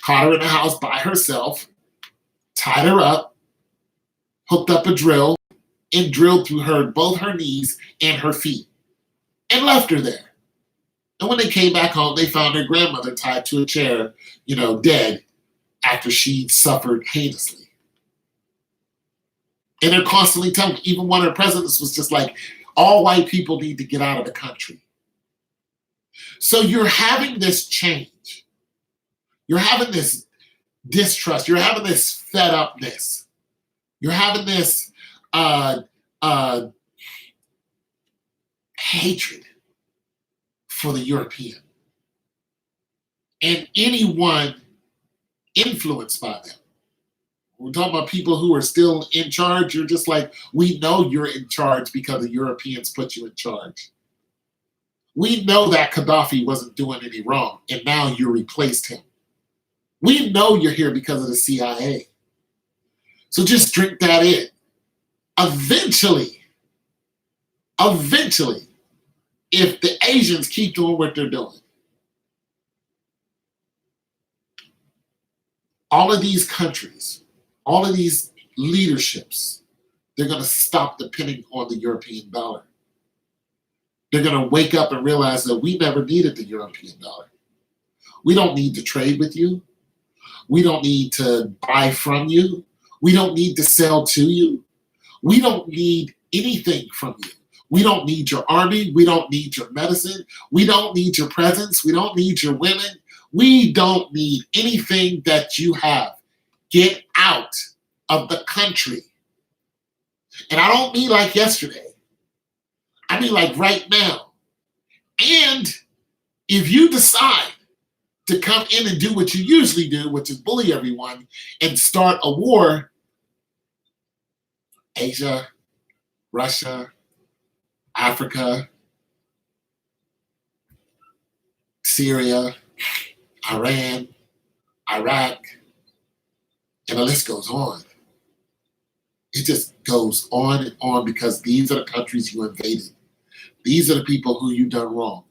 Caught her in the house by herself, tied her up, hooked up a drill, and drilled through both her knees and her feet, and left her there. And when they came back home, they found their grandmother tied to a chair, dead after she'd suffered heinously. And they're constantly telling, even one of the presidents was just like, all white people need to get out of the country. So you're having this change. You're having this distrust. You're having this fed upness. You're having this hatred for the European. And anyone influenced by them. We're talking about people who are still in charge. You're just like, we know you're in charge because the Europeans put you in charge. We know that Gaddafi wasn't doing any wrong, and now you replaced him. We know you're here because of the CIA. So just drink that in. Eventually, if the Asians keep doing what they're doing, all of these countries, all of these leaderships, they're going to stop depending on the European dollar. They're going to wake up and realize that we never needed the European dollar. We don't need to trade with you. We don't need to buy from you. We don't need to sell to you. We don't need anything from you. We don't need your army. We don't need your medicine. We don't need your presence. We don't need your women. We don't need anything that you have. Get out of the country. And I don't mean like yesterday. I mean like right now. And if you decide to come in and do what you usually do, which is bully everyone and start a war, Asia, Russia, Africa, Syria, Iran, Iraq, and the list goes on. It just goes on and on because these are the countries you invaded. These are the people who you done wrong.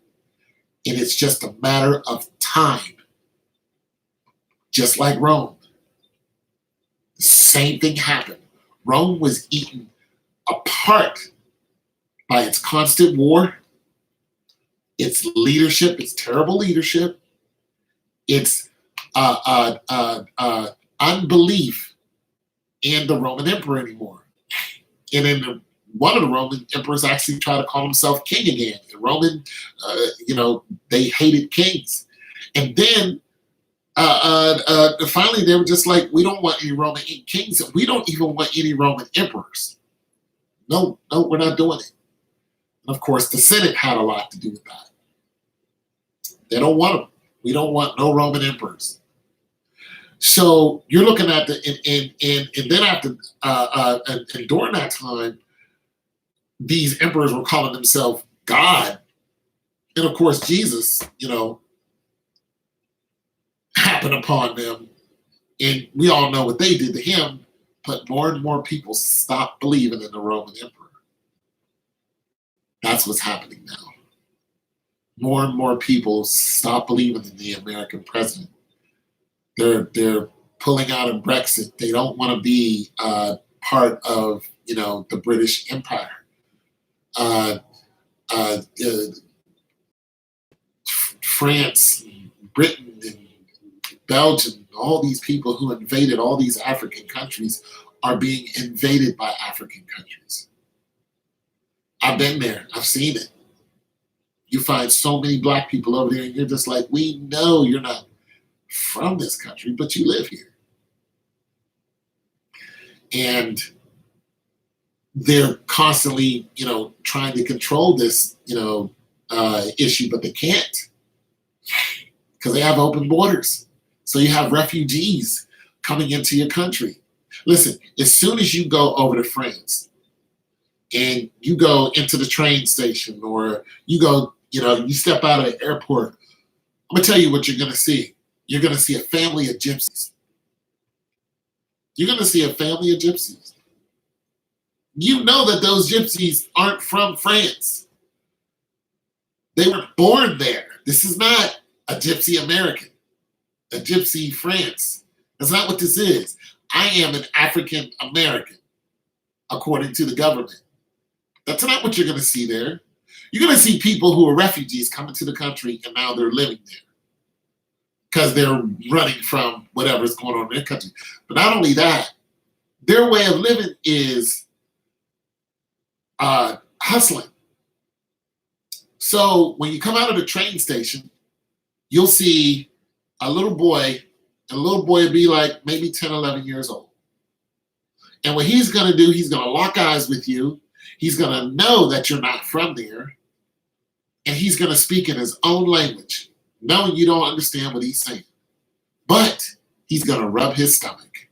And it's just a matter of time. Just like Rome. The same thing happened. Rome was eaten apart by its constant war, its leadership, its terrible leadership, its unbelief in the Roman emperor anymore. And then one of the Roman emperors actually tried to call himself king again. The Roman, they hated kings. And then finally they were just like, we don't want any Roman kings. We don't even want any Roman emperors. No, we're not doing it. And of course, the Senate had a lot to do with that. They don't want them. We don't want no Roman emperors. So you're looking at and then after, and during that time, these emperors were calling themselves God. And of course, Jesus, happened upon them. And we all know what they did to him, but more and more people stopped believing in the Roman emperor. That's what's happening now. More and more people stop believing in the American president. They're pulling out of Brexit. They don't want to be part of the British Empire. France, Britain, and Belgium, all these people who invaded all these African countries are being invaded by African countries. I've been there. I've seen it. You find so many black people over there, and you're just like, we know you're not from this country, but you live here. And they're constantly, trying to control this, issue, but they can't because they have open borders. So you have refugees coming into your country. Listen, as soon as you go over to France and you go into the train station, or you go, you step out of the airport, I'm gonna tell you what you're gonna see. You're gonna see a family of gypsies. You're gonna see a family of gypsies. You know that those gypsies aren't from France. They were born there. This is not a gypsy American, a gypsy France. That's not what this is. I am an African American, according to the government. That's not what you're going to see there. You're going to see people who are refugees coming to the country, and now they're living there because they're running from whatever's going on in their country. But not only that, their way of living is hustling. So when you come out of the train station, you'll see a little boy, and the little boy will be like maybe 10, 11 years old. And what he's going to do, he's going to lock eyes with you. He's going to know that you're not from there. And he's going to speak in his own language, knowing you don't understand what he's saying. But he's going to rub his stomach.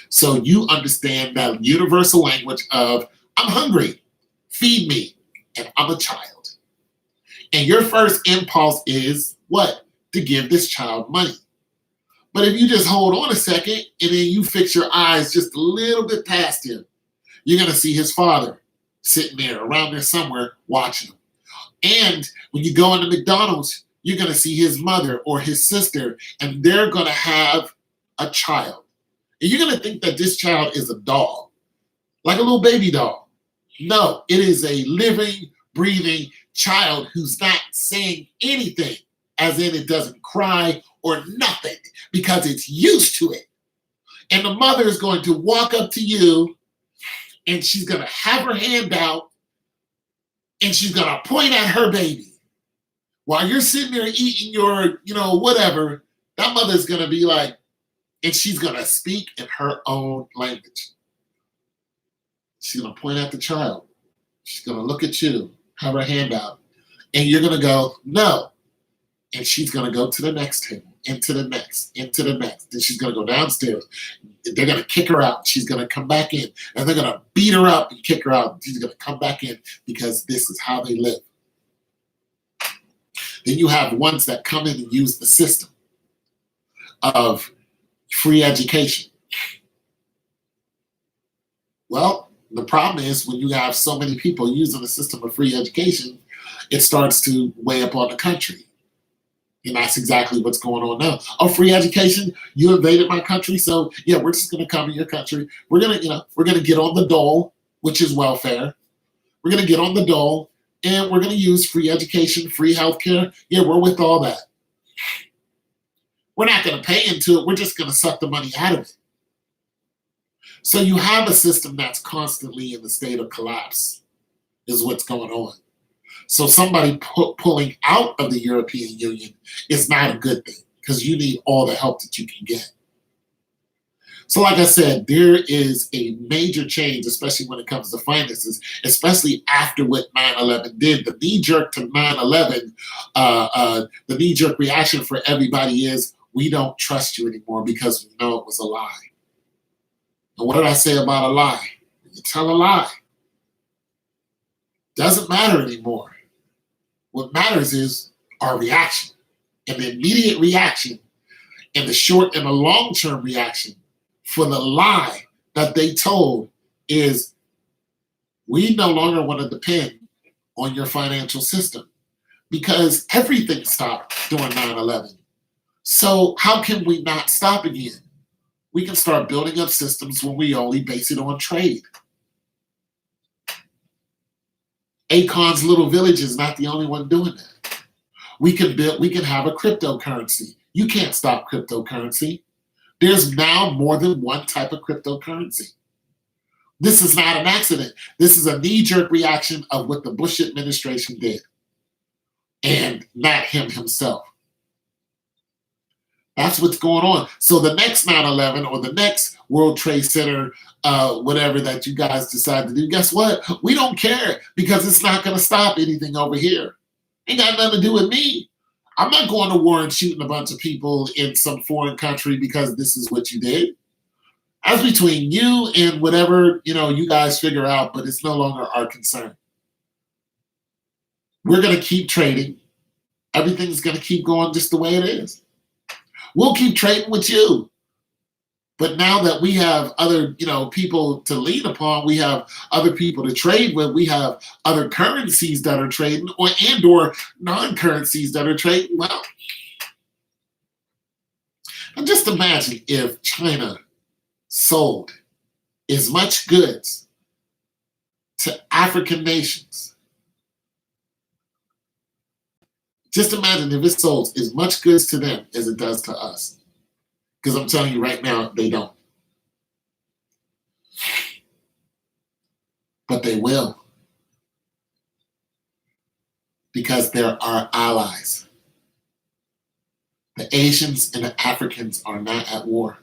So you understand that universal language of, I'm hungry, feed me, and I'm a child. And your first impulse is what? To give this child money. But if you just hold on a second and then you fix your eyes just a little bit past him, you're going to see his father sitting there around there somewhere watching him. And when you go into McDonald's, you're going to see his mother or his sister, and they're going to have a child. And you're going to think that this child is a doll, like a little baby doll. No, it is a living, breathing child who's not saying anything, as in it doesn't cry or nothing, because it's used to it. And the mother is going to walk up to you, and she's going to have her hand out, and she's going to point at her baby. While you're sitting there eating your, whatever, that mother's going to be like, and she's going to speak in her own language. She's going to point at the child. She's going to look at you, have her hand out, and you're going to go, no. And she's going to go to the next table, into the next. Then she's going to go downstairs. They're going to kick her out. She's going to come back in, and they're going to beat her up and kick her out. She's going to come back in because this is how they live. Then you have ones that come in and use the system of free education. Well, the problem is when you have so many people using the system of free education, it starts to weigh up on the country. And that's exactly what's going on now. Oh, free education, you invaded my country, so yeah, we're just going to come in your country. We're going to get on the dole, which is welfare. We're going to get on the dole, and we're going to use free education, free healthcare. Yeah, we're with all that. We're not going to pay into it. We're just going to suck the money out of it. So you have a system that's constantly in the state of collapse, is what's going on. So somebody pulling out of the European Union is not a good thing, because you need all the help that you can get. So like I said, there is a major change, especially when it comes to finances, especially after what 9/11 did. The knee-jerk to 9/11, the knee-jerk reaction for everybody is, we don't trust you anymore because we know it was a lie. And what did I say about a lie? When you tell a lie, doesn't matter anymore. What matters is our reaction, and the immediate reaction, and the short and the long-term reaction for the lie that they told is, we no longer want to depend on your financial system because everything stopped during 9/11. So how can we not stop again? We can start building up systems when we only base it on trade. Akon's little village is not the only one doing that. We can have a cryptocurrency. You can't stop cryptocurrency. There's now more than one type of cryptocurrency. This is not an accident. This is a knee-jerk reaction of what the Bush administration did, and not him himself. That's what's going on. So the next 9/11 or the next World Trade Center, whatever that you guys decide to do, guess what? We don't care, because it's not going to stop anything over here. Ain't got nothing to do with me. I'm not going to war and shooting a bunch of people in some foreign country because this is what you did. That's between you and whatever, you guys figure out, but it's no longer our concern. We're going to keep trading. Everything's going to keep going just the way it is. We'll keep trading with you. But now that we have other, people to lean upon, we have other people to trade with, we have other currencies that are trading or non-currencies that are trading. Well, and just imagine if China sold as much goods to African nations. Just imagine if it sold as much goods to them as it does to us. Because I'm telling you right now, they don't. But they will. Because they're our allies. The Asians and the Africans are not at war.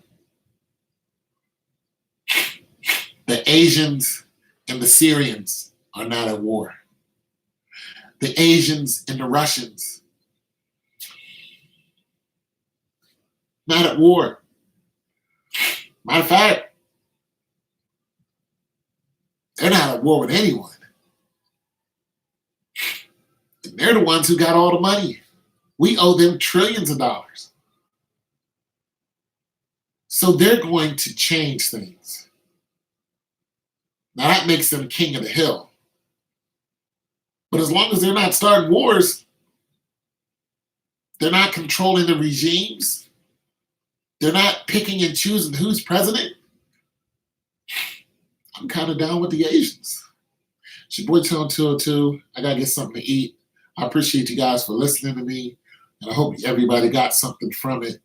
The Asians and the Syrians are not at war. The Asians and the Russians, not at war. Matter of fact, they're not at war with anyone. And they're the ones who got all the money. We owe them trillions of dollars. So they're going to change things. Now that makes them king of the hill. But as long as they're not starting wars, they're not controlling the regimes, they're not picking and choosing who's president, I'm kind of down with the Asians. It's your boy Tone 202. I got to get something to eat. I appreciate you guys for listening to me, and I hope everybody got something from it.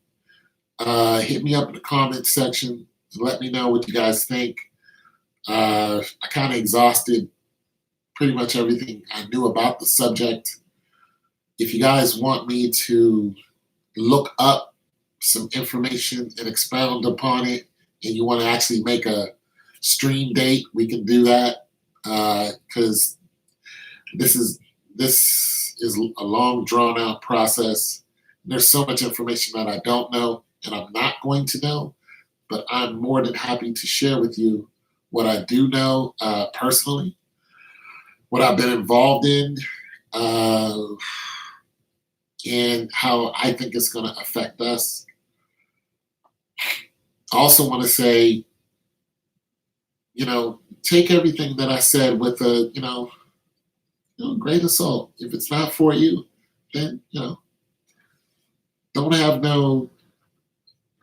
Hit me up in the comment section and let me know what you guys think. I kind of exhausted pretty much everything I knew about the subject. If you guys want me to look up some information and expound upon it, and you want to actually make a stream date, we can do that, because this is a long drawn out process. There's so much information that I don't know and I'm not going to know, but I'm more than happy to share with you what I do know personally, what I've been involved in, and how I think it's going to affect us. I also want to say, take everything that I said with a, grain of salt. If it's not for you, then, don't have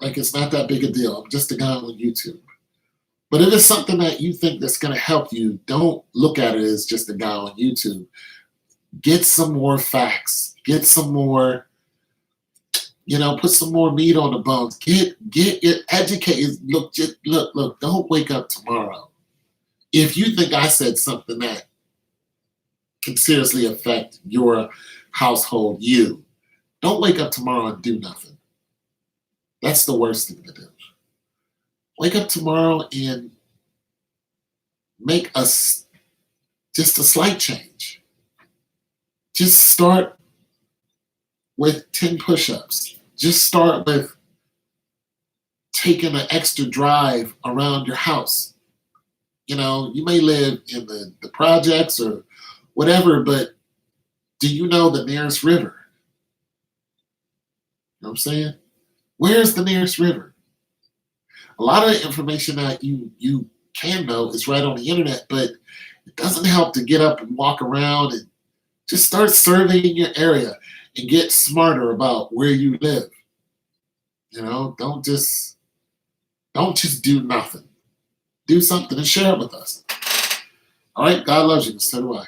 it's not that big a deal. I'm just a guy on YouTube. But if it's something that you think that's going to help you, don't look at it as just a guy on YouTube. Get some more facts. Get some more, put some more meat on the bones. Get it educated. Look, don't wake up tomorrow. If you think I said something that can seriously affect your household, don't wake up tomorrow and do nothing. That's the worst thing to do. Wake up tomorrow and make just a slight change. Just start with 10 push-ups. Just start with taking an extra drive around your house. You may live in the projects or whatever, but do you know the nearest river? You know what I'm saying? Where's the nearest river? A lot of the information that you can know is right on the internet, but it doesn't help to get up and walk around and just start surveying your area and get smarter about where you live. Don't just do nothing. Do something and share it with us. All right, God loves you, so do I.